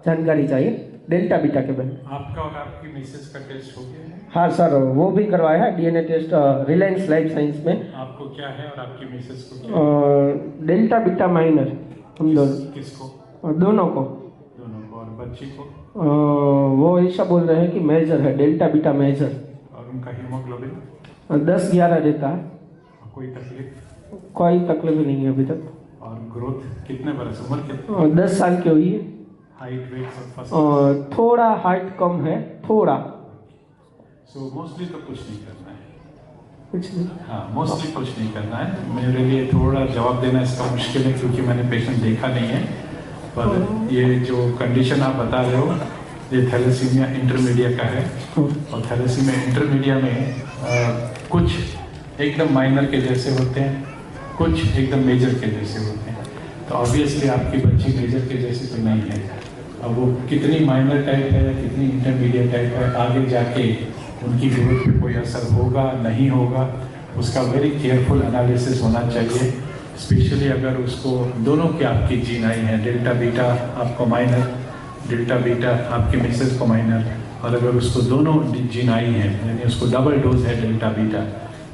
जानकारी चाहिए। डेल्टा बीटा के बारे में।
आपका और आपकी मिसेस का टेस्ट हो गया है?
हाँ सर, वो भी करवाया है, DNA test Reliance life science में।
आपको क्या है और आपकी मिसेस को क्या?
डेल्टा बीटा माइनर, हम दोनों।
किसको?
दोनों को।
दोनों को। और बच्ची को?
वो ऐसा बोल रहे हैं कि मेजर है, डेल्टा बीटा मेजर।
और उनका हीमोग्लोबिन
10-11 रहता है।
कोई तकलीफ?
कोई तकलीफ नहीं है अभी तक।
और ग्रोथ कितने बरस, उम्र कितनी?
10 साल की हुई है।
हाइट, वेट सब फर्स्ट?
थोड़ा हाइट कम है, थोड़ा।
सो मोस्टली तो कुछ नहीं करना है।
कुछ नहीं?
हाँ, मोस्टली कुछ नहीं करना है। मेरे लिए थोड़ा जवाब देना इसका मुश्किल है क्योंकि मैंने पेशेंट देखा नहीं है, पर ये जो कंडीशन आप बता रहे हो ये थैलेसीमिया इंटरमीडिया का है। और थैलेसीमिया इंटरमीडिया में कुछ एकदम माइनर के जैसे होते हैं, कुछ एकदम मेजर के जैसे होते हैं। तो ऑब्वियसली आपकी बच्ची मेजर के जैसी तो नहीं है। अब वो कितनी माइनर टाइप है या कितनी इंटरमीडिएट टाइप है, आगे जाके उनकी ग्रोथ पे कोई असर होगा नहीं होगा, उसका वेरी केयरफुल एनालिसिस होना चाहिए। स्पेशली अगर उसको दोनों की आपकी जीन आई है, डेल्टा बीटा आपको माइनर, डेल्टा बीटा आपके मिसेस को माइनर, और अगर उसको दोनों जीन आई हैं यानी उसको डबल डोज है डेल्टा बीटा,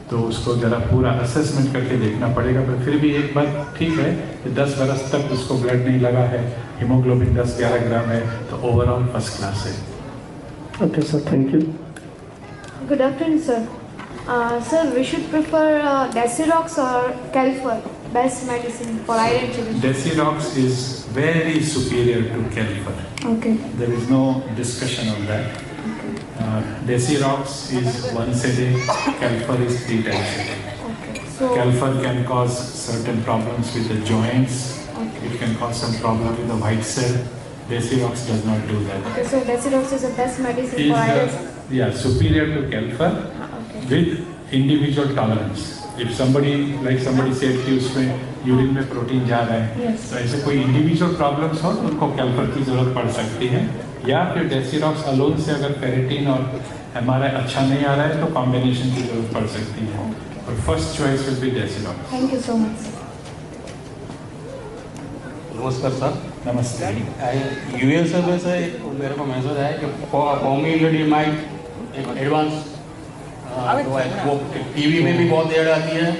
तो उसको ज़रा पूरा असेसमेंट करके देखना पड़ेगा। पर फिर भी एक बात ठीक है कि 10 बरस तक उसको ब्लड नहीं लगा है, हीमोग्लोबिन 10-11 ग्राम है, तो ओवरऑल फर्स्ट क्लास है।
Okay sir, thank you.
Good afternoon, sir. Sir, we should prefer Desirox or Calpol, best medicine for iron children.
Desirox is very superior to Calpol.
Okay.
There is no discussion on that. Desirox is once a day, Calpol is 3 times a day.
Okay. So
Calpol can cause certain problems with the joints.
Okay.
It can cause some problem with the white cell. Desirox does not do that.
Okay, so Desirox is the best medicine
Is
for iron.
superior to Calpol
Okay.
with individual tolerance. If somebody said कि उसमें urine में protein जा रहा है,
Yes.
तो ऐसे कोई individual problems हो तो उनको कैल्फर की जरूरत पड़ सकती है, या फिर डेसिरॉक्स अलोन से अगर फेरेटिन और एमआरआई अच्छा नहीं आ रहा है तो कॉम्बिनेशन की जरूरत पड़ सकती है। और first choice will be deferasirox.
Thank you so much.
नमस्कार सर।
नमस्ते।
यूएसए में से मेरे को मैसेज है कि पोमिलिडिमाइड एक एडवांस वो टीवी में भी बहुत ऐड आती है।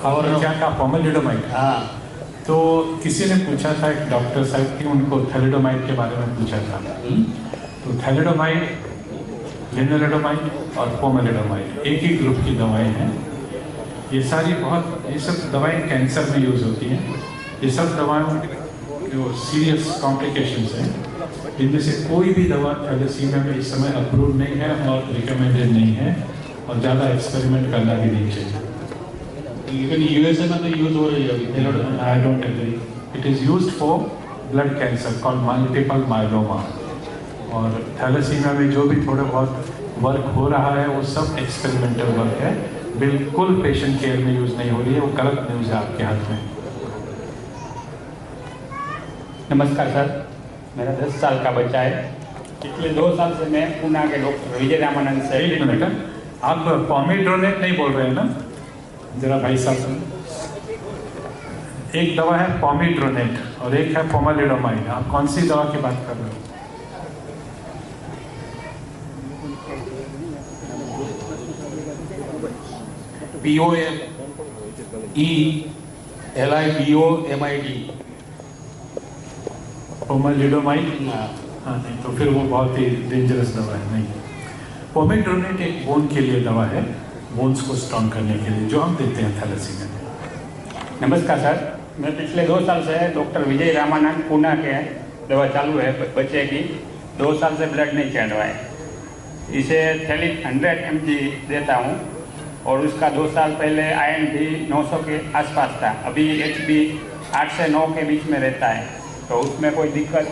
और क्या कहा, पोमिलिडिमाइड?
हाँ।
तो किसी ने पूछा था, एक डॉक्टर साहब की, उनको थैलिडोमाइड के बारे में पूछा था। तो थैलिडोमाइड, लेनालिडोमाइड और पोमिलिडिमाइड एक ही ग्रुप की दवाएं हैं। ये सब दवाएं कैंसर में यूज होती हैं। ये सब दवाएं जो सीरियस कॉम्प्लिकेशंस हैं, इनमें से कोई भी दवा थैलेसीमिया में इस समय अप्रूव नहीं है और रिकमेंडेड नहीं है, और ज़्यादा एक्सपेरिमेंट करना भी नहीं चाहिए।
लेकिन यूएसए में तो यूज हो रही है अभी।
I don't agree. It is used for blood cancer called multiple myeloma. और थैलेसीमिया में जो भी थोड़ा बहुत वर्क हो रहा है वो सब एक्सपेरिमेंटल वर्क है, बिल्कुल पेशेंट केयर में यूज़ नहीं हो रही है, वो गलत न्यूज़ है आपके हाथ में।
नमस्कार सर, मेरा 10 साल का बच्चा है। पिछले 2 साल से मैं पूना के डॉक्टर विजय रामानंद से।
एक मिनट, आप पॉमीड्रोनेट नहीं बोल रहे हैं ना? जरा भाई साहब, एक दवा है पॉमीड्रोनेट और एक है पोमालिडोमाइड, आप कौन सी दवा की बात कर रहे हो?
POMELIBOMID
पोमालिडोमाइड? हाँ नहीं, तो फिर वो बहुत ही डेंजरस दवा है। नहीं, पोमीड्रोनेट एक बोन के लिए दवा है, बोन्स को स्ट्रॉन्ग करने के लिए, जो हम देते हैं थैलेसीमिया में।
नमस्कार सर, मैं पिछले 2 साल से डॉक्टर विजय रामानंद पूना के दवा चालू है बच्चे की। 2 साल से ब्लड नहीं चढ़ रहा है। इसे थैलिक 100 mg देता हूँ और उसका 2 साल पहले आयरन भी 900 के आसपास था, अभी HB 8 से 9 के बीच में रहता है, तो उसमें कोई दिक्कत?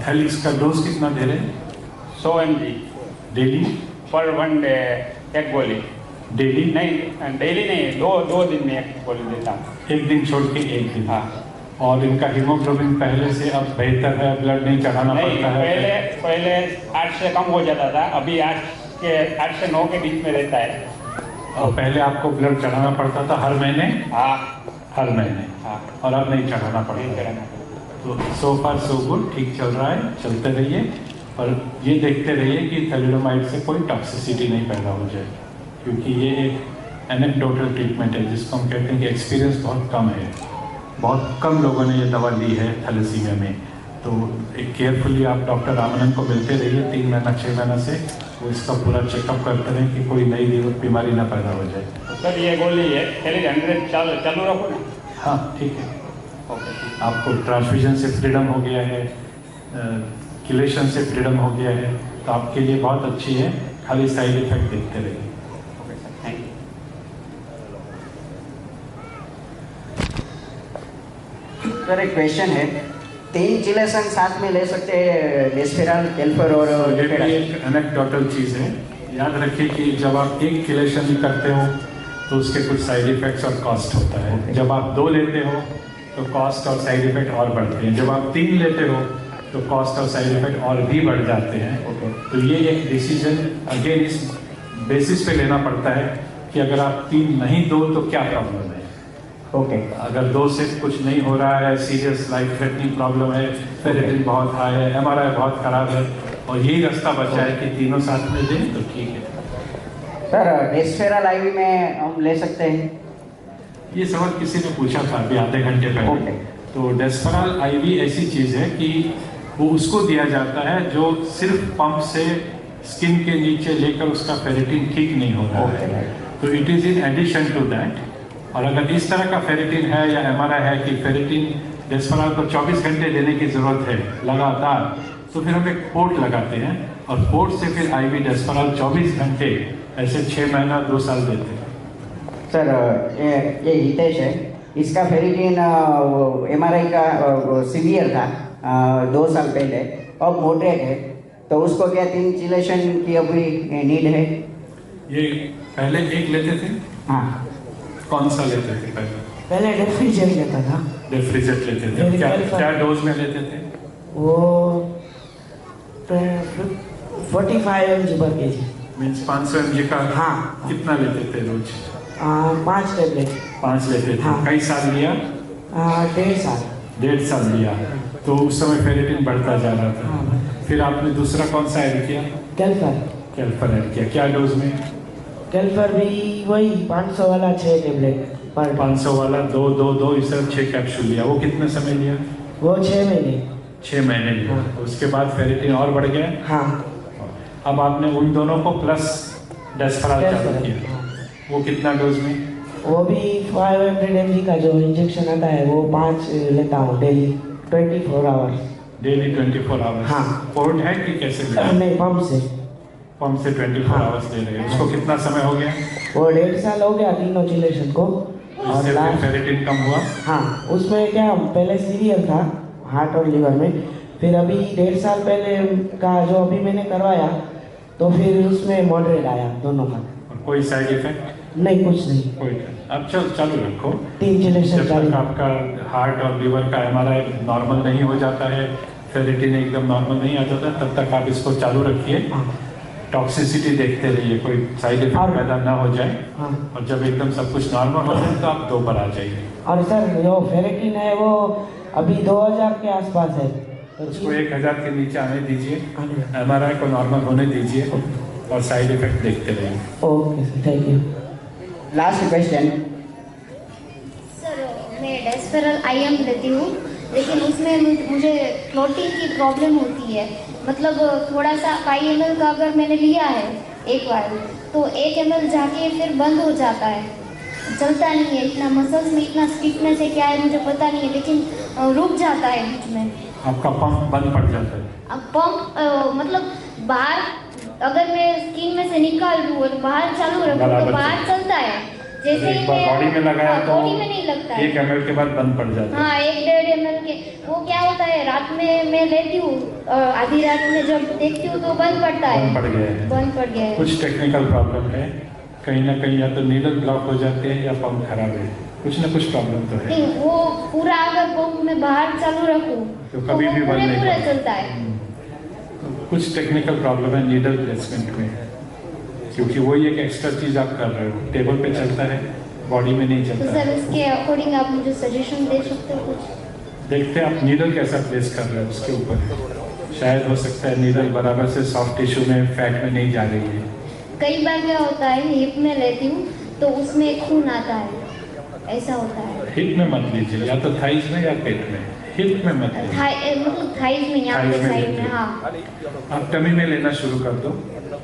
थैलिक्स का डोज कितना दे रहे हैं?
100 mg
डेली
पर 1 डे, एक गोली।
डेली?
नहीं, डेली नहीं, दो दिन में एक गोली देता हूँ।
एक दिन छोड़ के एक दिन?
हाँ।
और इनका हीमोग्लोबिन पहले से अब बेहतर है, ब्लड नहीं चढ़ाना पड़ता है?
पहले 8 से कम हो जाता था, अभी 8 से 9 के बीच में रहता है।
और पहले आपको ब्लड चढ़ाना पड़ता था हर महीने?
हाँ,
हर महीने।
हाँ।
और अब नहीं चढ़ाना पड़ता? तो सो फार सो गुड, ठीक चल रहा है, चलते रहिए। और ये देखते रहिए कि थैलिडोमाइड से कोई टॉक्सिसिटी नहीं पैदा हो जाए, क्योंकि ये एक एनेक्डोटल ट्रीटमेंट है जिसको हम कहते हैं कि एक्सपीरियंस बहुत कम है, बहुत कम लोगों ने ये दवा ली है थैलेसीमिया में। तो एक केयरफुली आप डॉक्टर रामानंद को मिलते रहिए 3 महीना 6 महीना से, वो इसका पूरा चेकअप करते रहें कि कोई नई बीमारी ना पैदा हो जाए।
सर ये गोली है थैलिक 100 चालू रखो ना?
हाँ ठीक है। आपको ट्रांसफ्यूजन से फ्रीडम हो गया है, किलेशन से फ्रीडम हो गया है, तो आपके लिए बहुत अच्छी है, खाली साइड इफेक्ट देखते रहिए।
सर एक क्वेश्चन है, 3 चिलेशन साथ में ले सकते हैं, डेस्फेराल, कैल्फर और
ये भी एक एनेक्डोटल चीज़ है। याद रखिए कि जब आप एक किलेशन ही करते हो तो उसके कुछ साइड इफेक्ट्स और कॉस्ट होता है। जब आप 2 लेते हो तो कॉस्ट और साइड इफेक्ट और बढ़ते हैं। जब आप 3 लेते हो तो कॉस्ट और साइड इफेक्ट और भी बढ़ जाते हैं। तो ये एक डिसीजन अगेन इस बेसिस पे लेना पड़ता है कि अगर आप 3 नहीं दो तो क्या प्रॉब्लम है। अगर 2 से कुछ नहीं हो रहा है, सीरियस लाइफ थ्रेटनिंग प्रॉब्लम है, फेरेटिन बहुत हाई है, MRI बहुत खराब है और यही रास्ता बचा है कि तीनों साथ में दें तो ठीक है।
सर डेस्फेराल IV में हम ले सकते हैं?
ये सवाल किसी ने पूछा था अभी आधे घंटे पहले। तो डेस्फेराल IV ऐसी चीज़ है कि वो उसको दिया जाता है जो सिर्फ पंप से स्किन के नीचे लेकर उसका फेरेटिन ठीक नहीं हो रहा है, तो it is in addition to that. और अगर इस तरह का फेरेटिन है या MRI है कि फेरेटिन डेस्फेराल को 24 घंटे देने की ज़रूरत है लगातार, तो फिर हम एक पोर्ट लगाते हैं और पोर्ट से फिर IV डेस्फेराल 24 घंटे ऐसे 6 महीना 2 साल देते हैं।
सर ये हितेश है, इसका फेरेटिन MRI का सीवियर था 2 साल पहले, अब मॉडरेट है, तो उसको क्या 3 चिलेशन की अभी नीड है?
ये पहले एक लेते थे?
हाँ।
कौन सा लेते थे पहले?
पहले डेफ्रिजेट लेता था।
डेफ्रिजेट लेते थे, क्या डोज में लेते थे?
वो 45 mg पर kg।
मीन्स 500 mg का?
हाँ।
कितना लेते थे रोज?
5 टैबलेट।
5 लेते थे।
हाँ।
कई साल लिया?
1.5 साल।
1.5 साल लिया, तो उस समय फेरेटिन बढ़ता जा रहा था।
हाँ।
फिर आपने दूसरा कौन सा ऐड किया?
कैल्फर।
कैल्फर ऐड किया, क्या डोज में?
कैल्फर भी वही 500 वाला 6 टैबलेट पर।
500 वाला 2 इस तरह 6 कैप्सूल लिया। वो कितने समय लिया?
वो 6 महीने।
6 महीने लिया।
हाँ।
उसके बाद फेरेटिन और बढ़ गया?
हाँ।
अब आपने उन दोनों को प्लस डेस्फेराल चालू किया। वो कितना डोज में?
वो भी 500 mg का जो इंजेक्शन आता है वो 5 लेता हूँ डेली 24 आवर्स।
Daily 24 hours?
हाँ।
पोर्ट है कि कैसे?
नहीं, पंप से।
पंप से 24 आवर्स दे रहे हैं। उसको कितना समय हो गया?
वो 1.5 साल हो गया तीनों चिलेशन को।
और फेरेटिन कम हुआ?
हाँ, उसमें क्या पहले सीवियर था,
हार्ट और लीवर में। फिर अभी 1.5 साल पहले का जो अभी मैंने करवाया तो फिर उसमें मॉडरेट आया दोनों का।
और कोई साइड इफेक्ट?
नहीं, कुछ नहीं।
कोई। अब चालू रखो।
3 इंजेक्शन
जब तक आपका हार्ट और लीवर का MRI नॉर्मल नहीं हो जाता है, फेरिटिन एकदम नॉर्मल नहीं आ जाता, तब तक आप इसको चालू रखिए। टॉक्सिसिटी देखते रहिए, कोई साइड इफेक्ट पैदा ना हो जाए। और जब एकदम सब कुछ नॉर्मल हो जाए तो आप 2 पर आ जाइए।
और सर जो फेरेटिन है वो अभी 2000 के आसपास है, तो
उसको 1000 के नीचे आने दीजिए, MRI को नॉर्मल होने दीजिए और साइड इफेक्ट देखते रहिए।
Okay sir, thank you.
Last question.
Sir मैं डेस्पेरल IM लेती हूँ, लेकिन उसमें मुझे क्लॉटिंग की प्रॉब्लम होती है। मतलब थोड़ा सा 5 ml का अगर मैंने लिया है एक बार, तो 1 ml जाके फिर बंद हो जाता है, चलता नहीं है। इतना मसल्स में इतना स्टिफनेस है, क्या है मुझे पता नहीं है, लेकिन रुक जाता है बीच में।
आपका पंप बंद पड़ जाता है?
अब पंप मतलब बाहर अगर मैं स्किन में से निकाल दूँ और बाहर चालू रखूँ तो बाहर चलता है। जैसे ही मैं
बॉडी में लगाया तो
बॉडी में नहीं लगता है।
1 ml के बाद बंद पड़ जाता है।
हाँ, 1-1.5 ml के। वो क्या होता है, रात में मैं लेती हूँ और आधी रात में जब देखती हूँ तो बंद पड़ता है।
बंद पड़ गया है।
बंद पड़ गया है।
कुछ टेक्निकल प्रॉब्लम है, कहीं ना कहीं या तो नीडल ब्लॉक हो जाते हैं या पंप खराब है, कुछ ना कुछ प्रॉब्लम तो है।
नहीं, वो पूरा अगर पंप में बाहर चालू रखूँ
तो कभी भी बंद नहीं
पूरा चलता है।
कुछ टेक्निकल प्रॉब्लम है नीडल प्लेसमेंट में, क्योंकि वही एक एक्स्ट्रा चीज आप कर रहे हो, टेबल पे चलता है, बॉडी में नहीं
तो
चलता
सर
है।
इसके अकॉर्डिंग आप मुझे सजेशन दे सकते हो कुछ?
देखते हैं आप नीडल कैसा प्लेस कर रहे हो उसके ऊपर। शायद हो सकता है नीडल बराबर से सॉफ्ट टिश्यू में, फैट में नहीं जा रही है।
कई बार क्या होता है, हिप में लेती हूँ तो उसमें खून आता है, ऐसा होता है।
हिप में मत लीजिए, या तो थाइज में या पेट में। हिप में मत लीजिए,
मतलब थाइज में, यहाँ पे साइड में। हाँ,
आप टमी में लेना शुरू कर दो,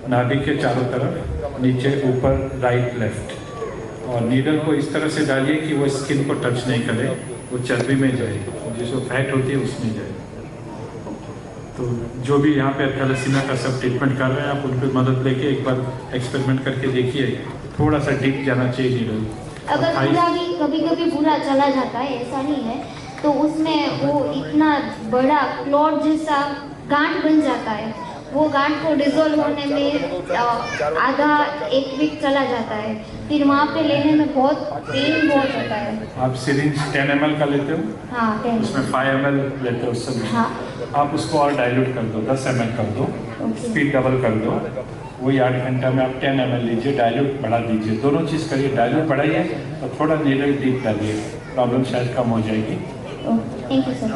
नाभि के चारों तरफ, नीचे, ऊपर, राइट, लेफ्ट। और नीडल को इस तरह से डालिए कि वो स्किन को टच नहीं करे, वो चर्बी में जाए, जिसको फैट होती है उसमें जाए। तो जो भी यहाँ पे थैलेसीमिया का सब ट्रीटमेंट कर रहे हैं, आप उन पर मदद लेके एक बार एक्सपेरिमेंट करके देखिए, थोड़ा सा डीप जाना चाहिए नीडल।
अगर पूरा भी कभी कभी पूरा चला जाता है, ऐसा नहीं है, तो उसमें वो इतना बड़ा क्लॉट जैसा गांठ बन जाता है। वो गांठ को डिजोल्व होने में आधा 1 वीक चला जाता है। फिर वहाँ पे लेने में बहुत पेन बहुत होता है।
आप सिरिंज 10 ml का लेते हो?
हाँ, 10
उसमें 5 ml लेते हो उस समय।
हाँ।
आप उसको और डाइल्यूट कर दो, 10 ml कर दो, स्पीड डबल कर दो। वही 8 घंटा में आप 10 ml लीजिए, डाइल्यूट बढ़ा दीजिए, दोनों चीज़ करिए, डाइल्यूट बढ़ाइए और थोड़ा नीडल डीप डालिए, प्रॉब्लम शायद कम हो जाएगी।
Thank you sir.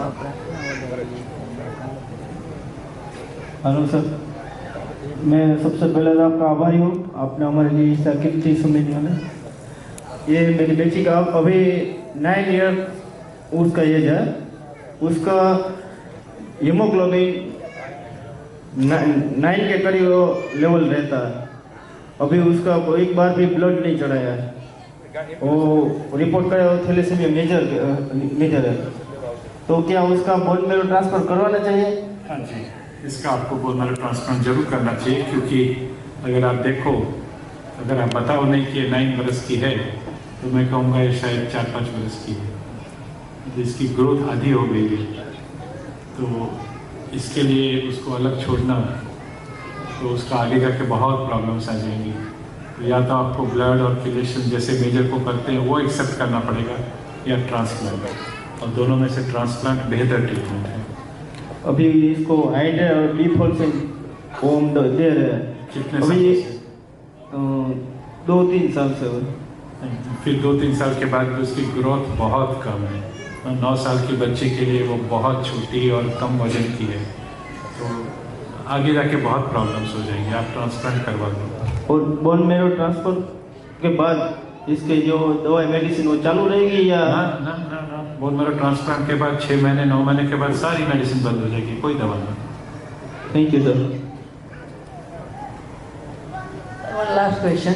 Hello sir, मैं सबसे पहले तो आपका आभारी हूँ, आपने हमारे लिए इस कीमती समय निकाला। ये मेरी बेटी का अभी 9 ईयर उसका एज है, उसका हीमोग्लोबिन 9 के करीब लेवल रहता है। अभी उसका एक बार भी ब्लड नहीं चढ़ाया है, वो रिपोर्ट करे वो थैलेसीमिया मेजर है। तो क्या उसका बोन मैरो ट्रांसफर करवाना चाहिए?
हाँ जी, इसका आपको बोन मैरो ट्रांसप्लांट जरूर करना चाहिए, क्योंकि अगर आप देखो, अगर आप बताओ नहीं कि 9 बरस की है, तो मैं कहूँगा ये शायद 4-5 बरस की है। इसकी ग्रोथ आधी हो गई है, तो इसके लिए उसको अलग छोड़ना, तो उसका आगे जाके बहुत प्रॉब्लम्स आ जाएंगी। तो या तो आपको ब्लड और किलेशन जैसे मेजर को करते हैं वो एक्सेप्ट करना पड़ेगा, या ट्रांसप्लांट, और दोनों में से ट्रांसप्लांट बेहतर ट्रीटमेंट है।
अभी इसको हाइड्रे और डीफॉल्सन होम दे रहे हैं, अभी 2-3 साल से।
फिर 2-3 साल के बाद उसकी ग्रोथ बहुत कम है। 9 साल की बच्चे के लिए वो बहुत छोटी और कम वजन की है, तो आगे जाके बहुत प्रॉब्लम्स हो जाएंगी। आप ट्रांसप्लांट करवा दो।
और बोन मैरो ट्रांसफर के बाद इसके जो दवाई मेडिसिन वो चालू रहेगी या?
ना, बोन मैरो ट्रांसप्लांट के बाद 6 महीने 9 महीने के बाद सारी मेडिसिन बंद हो जाएगी, कोई दवा नहीं।
Thank you sir.
One last question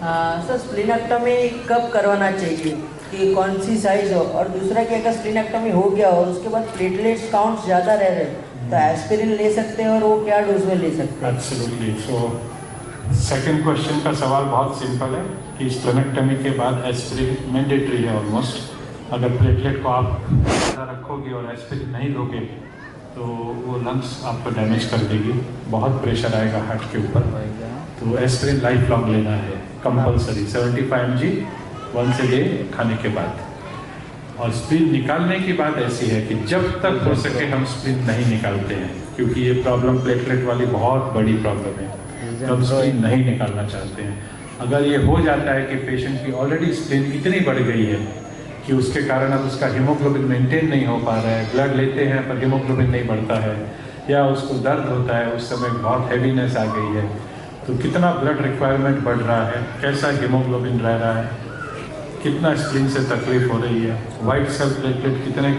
sir, splenectomy कब करवाना चाहिए, कि कौन सी साइज हो? और दूसरा कि अगर स्प्लीनेक्टमी हो गया और उसके बाद प्लेटलेट्स काउंट ज़्यादा रह रहे तो एस्पिरिन ले सकते हैं, और वो क्या डोज में ले सकते हैं?
एब्सोल्युटली। सो सेकंड क्वेश्चन का सवाल बहुत सिंपल है कि स्प्लीनेक्टमी के बाद एस्पिरिन मैंडेटरी है ऑलमोस्ट, अगर प्लेटलेट को आप ज़्यादा रखोगे और एस्पिरिन नहीं लोगे तो वो लंग्स आपको डैमेज कर देगी, बहुत प्रेशर आएगा हार्ट के ऊपर। तो एस्पिरिन लाइफ लॉन्ग लेना है compulsory, 75 mg once a day खाने के बाद। और स्प्लीन निकालने की बात ऐसी है कि जब तक हो सके हम स्प्लीन नहीं निकालते हैं, क्योंकि ये प्रॉब्लम प्लेटलेट वाली बहुत बड़ी प्रॉब्लम है, हम स्प्लीन नहीं निकालना चाहते हैं। अगर ये हो जाता है कि पेशेंट की ऑलरेडी स्प्लीन इतनी बढ़ गई है कि उसके कारण अब उसका हीमोग्लोबिन मेंटेन नहीं हो पा रहा है, ब्लड लेते हैं पर हीमोग्लोबिन नहीं बढ़ता है, या उसको दर्द होता है, उस समय बहुत हैवीनेस आ गई है, तो कितना ब्लड रिक्वायरमेंट बढ़ रहा है, कैसा हीमोग्लोबिन रह रहा है, कितना स्प्लीन से तकलीफ हो रही है, वाइट सेल प्लेटलेट कितने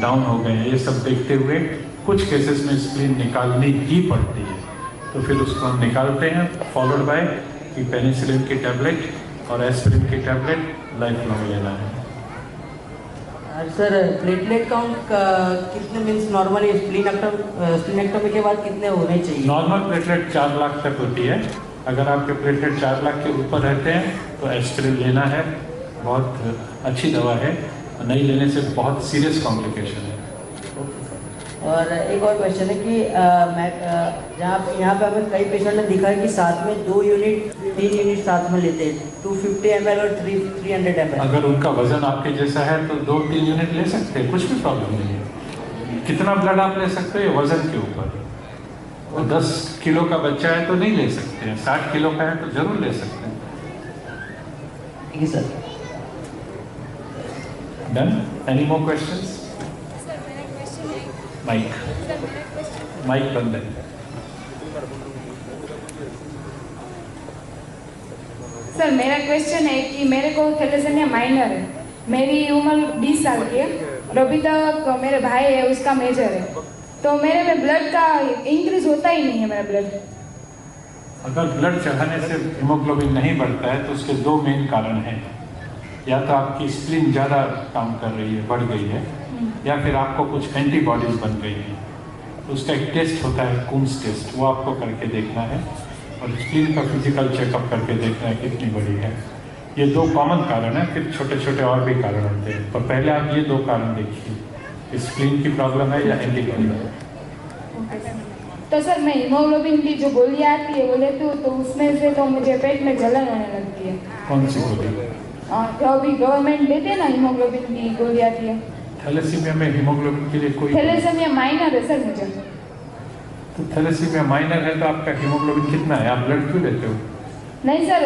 डाउन हो गए हैं, ये सब देखते हुए कुछ केसेस में स्प्लीन निकालनी ही पड़ती है। तो फिर उसको हम निकालते हैं, फॉलोड बाय कि पेनिसिलिन की टैबलेट और एस्पिरिन की टैबलेट लाइफ लॉन्ग लेना है।
सर प्लेटलेट काउंट कितने मीन्स नॉर्मली स्प्लीनेक्टोमी के बाद कितने होने चाहिए?
नॉर्मल प्लेटलेट 4 लाख तक होती है। अगर आपके प्लेटलेट 4 लाख के ऊपर रहते हैं तो एस्पिरिन लेना है, बहुत अच्छी दवा है, नहीं लेने से बहुत सीरियस कॉम्प्लिकेशन है।
और एक और क्वेश्चन है कि यहाँ पे हमें कई पेशेंट ने दिखा है कि साथ में 2 यूनिट 3 यूनिट साथ में लेते हैं, 250 ml और 300 ml।
अगर उनका वजन आपके जैसा है तो 2-3 यूनिट ले सकते हैं, कुछ भी प्रॉब्लम नहीं है। कितना ब्लड आप ले सकते हैं वजन के ऊपर। वो 10 किलो का बच्चा है तो नहीं ले सकते हैं, 60 किलो का है तो जरूर ले सकते हैं।
ठीक है sir.
Done? Any more questions? Mike बंद है।
सर मेरा क्वेश्चन है कि मेरे को थैलेसेमिया माइनर है, मेरी उम्र 20 साल की है और अभी तक मेरे भाई है उसका मेजर है, तो मेरे में ब्लड का इंक्रीज होता ही नहीं है मेरा ब्लड।
अगर ब्लड चढ़ाने से हीमोग्लोबिन नहीं बढ़ता है तो उसके 2 मेन कारण हैं। या तो आपकी स्प्लीन ज़्यादा काम कर रही है, बढ़ गई है, या फिर आपको कुछ एंटीबॉडीज बन गई हैं। तो उसका एक टेस्ट होता है कूम्स टेस्ट, वो आपको करके देखना है, और स्प्लीन का फिजिकल चेकअप करके देखना है कितनी बड़ी है। ये 2 कॉमन कारण हैं, फिर छोटे छोटे और भी कारण होते हैं, पर पहले आप ये 2 कारण देखिए, स्प्लीन की प्रॉब्लम है या एंटीबॉडी है।
तो सर मैं हीमोग्लोबिन की जो गोलियाँ आती है वो लेती हूँ, तो उसमें से तो मुझे पेट में जलन होने लगती है।
कौन सी गोली?
जो अभी गवर्नमेंट देते हैं ना हीमोग्लोबिन की गोली आती है।
थैलेसीमिया में हीमोग्लोबिन के लिए कोई?
थैलेसीमिया माइनर है सर मुझे।
तो थैलेसीमिया माइनर है तो आपका हीमोग्लोबिन कितना है, आप ब्लड क्यों लेते हो?
नहीं सर,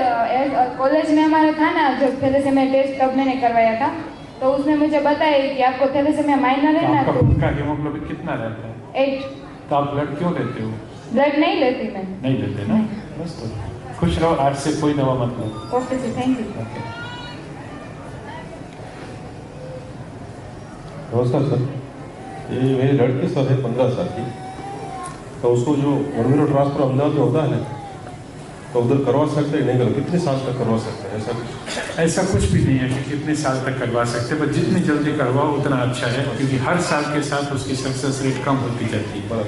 कॉलेज में हमारा था ना जो थैलेसीमिया टेस्ट तब मैंने करवाया था, तो उसने मुझे बताया कि आपको थैलेसीमिया माइनर है ना, तो
आपका हीमोग्लोबिन कितना रहता है?
8।
तो आप ब्लड क्यों लेते हो?
ब्लड नहीं लेती मैं।
नहीं लेते ना, बस तो खुश रहो, आज से कोई दवा मत लो।
Okay sir, thank you.
नमस्कार सर, ये मेरी लड़की सर है 15 साल की, तो उसको जो बोन ट्रांसफर अहमदाबाद में होता है ना, तो उधर करवा सकते हैं? नहीं करो, कितने साल तक करवा सकते हैं?
ऐसा कुछ भी नहीं है कि कितने साल तक करवा सकते हैं, पर जितनी जल्दी करवाओ उतना अच्छा है, क्योंकि हर साल के साथ उसकी सक्सेस रेट कम होती जाती है।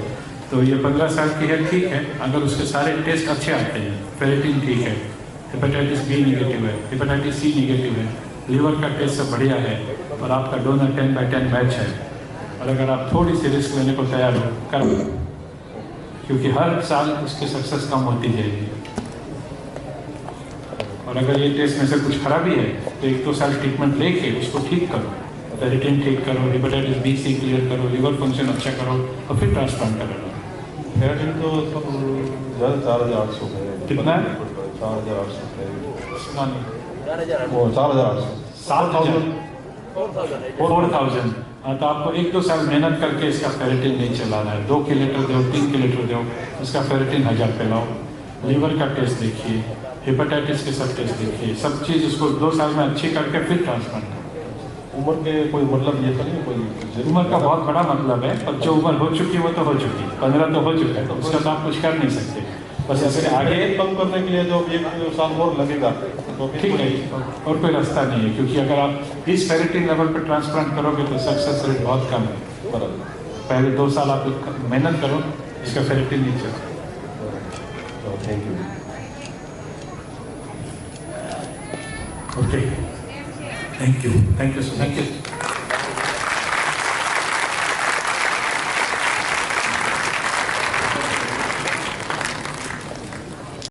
तो ये 15 साल की है, ठीक है, अगर उसके सारे टेस्ट अच्छे आते हैं, फेरेटिन ठीक है, हेपेटाइटिस बी निगेटिव है, हेपेटाइटिस सी निगेटिव है, लीवर का टेस्ट सब बढ़िया है, और आपका डोनर 10/10 मैच है, और अगर आप थोड़ी सी रिस्क लेने को तैयार हो कर, क्योंकि हर साल उसकी सक्सेस कम होती जाएगी। और अगर ये टेस्ट में से कुछ खराबी है तो 1-2 साल ट्रीटमेंट लेके उसको ठीक करो, फेरेटिन ठीक करो, हेपेटाइटिस बी सी क्लियर करो, लीवर फंक्शन अच्छा करो, और फिर ट्रांसप्लांट करो।
फेरेटिन तो सब ज़्यादा 4800 है।
कितना है?
4800 है।
वो
4800
7,000 4,000। हाँ, तो आपको 1-2 साल मेहनत करके इसका फेरेटिन नहीं चलाना है, 2 किलोमीटर दो, 3 किलोमीटर दो, उसका फेरेटिन 1000 पे लाओ, लीवर का टेस्ट देखिए, हेपेटाइटिस के सब टेस्ट देखिए, सब चीज़ उसको 2 साल में अच्छी करके फिर ट्रांसप्लांट करो।
उम्र के कोई मतलब ये तो नहीं, कोई
उम्र का बहुत बड़ा मतलब है, पर जो उम्र हो चुकी है वो तो हो चुकी है, 15 तो हो चुका है, तो उसका तो आप कुछ कर नहीं सकते। बस ऐसे आगे
कम करने के लिए जो 1 साल और लगेगा तो
ठीक है, और कोई रास्ता नहीं है, क्योंकि अगर आप इस फेरेटिन लेवल पर ट्रांसप्लांट करोगे तो सक्सेस रेट बहुत कम है। पहले 2 साल आप मेहनत करो, इसका फेरेटिन नहीं चलता।
Thank you.
Okay, thank you so much.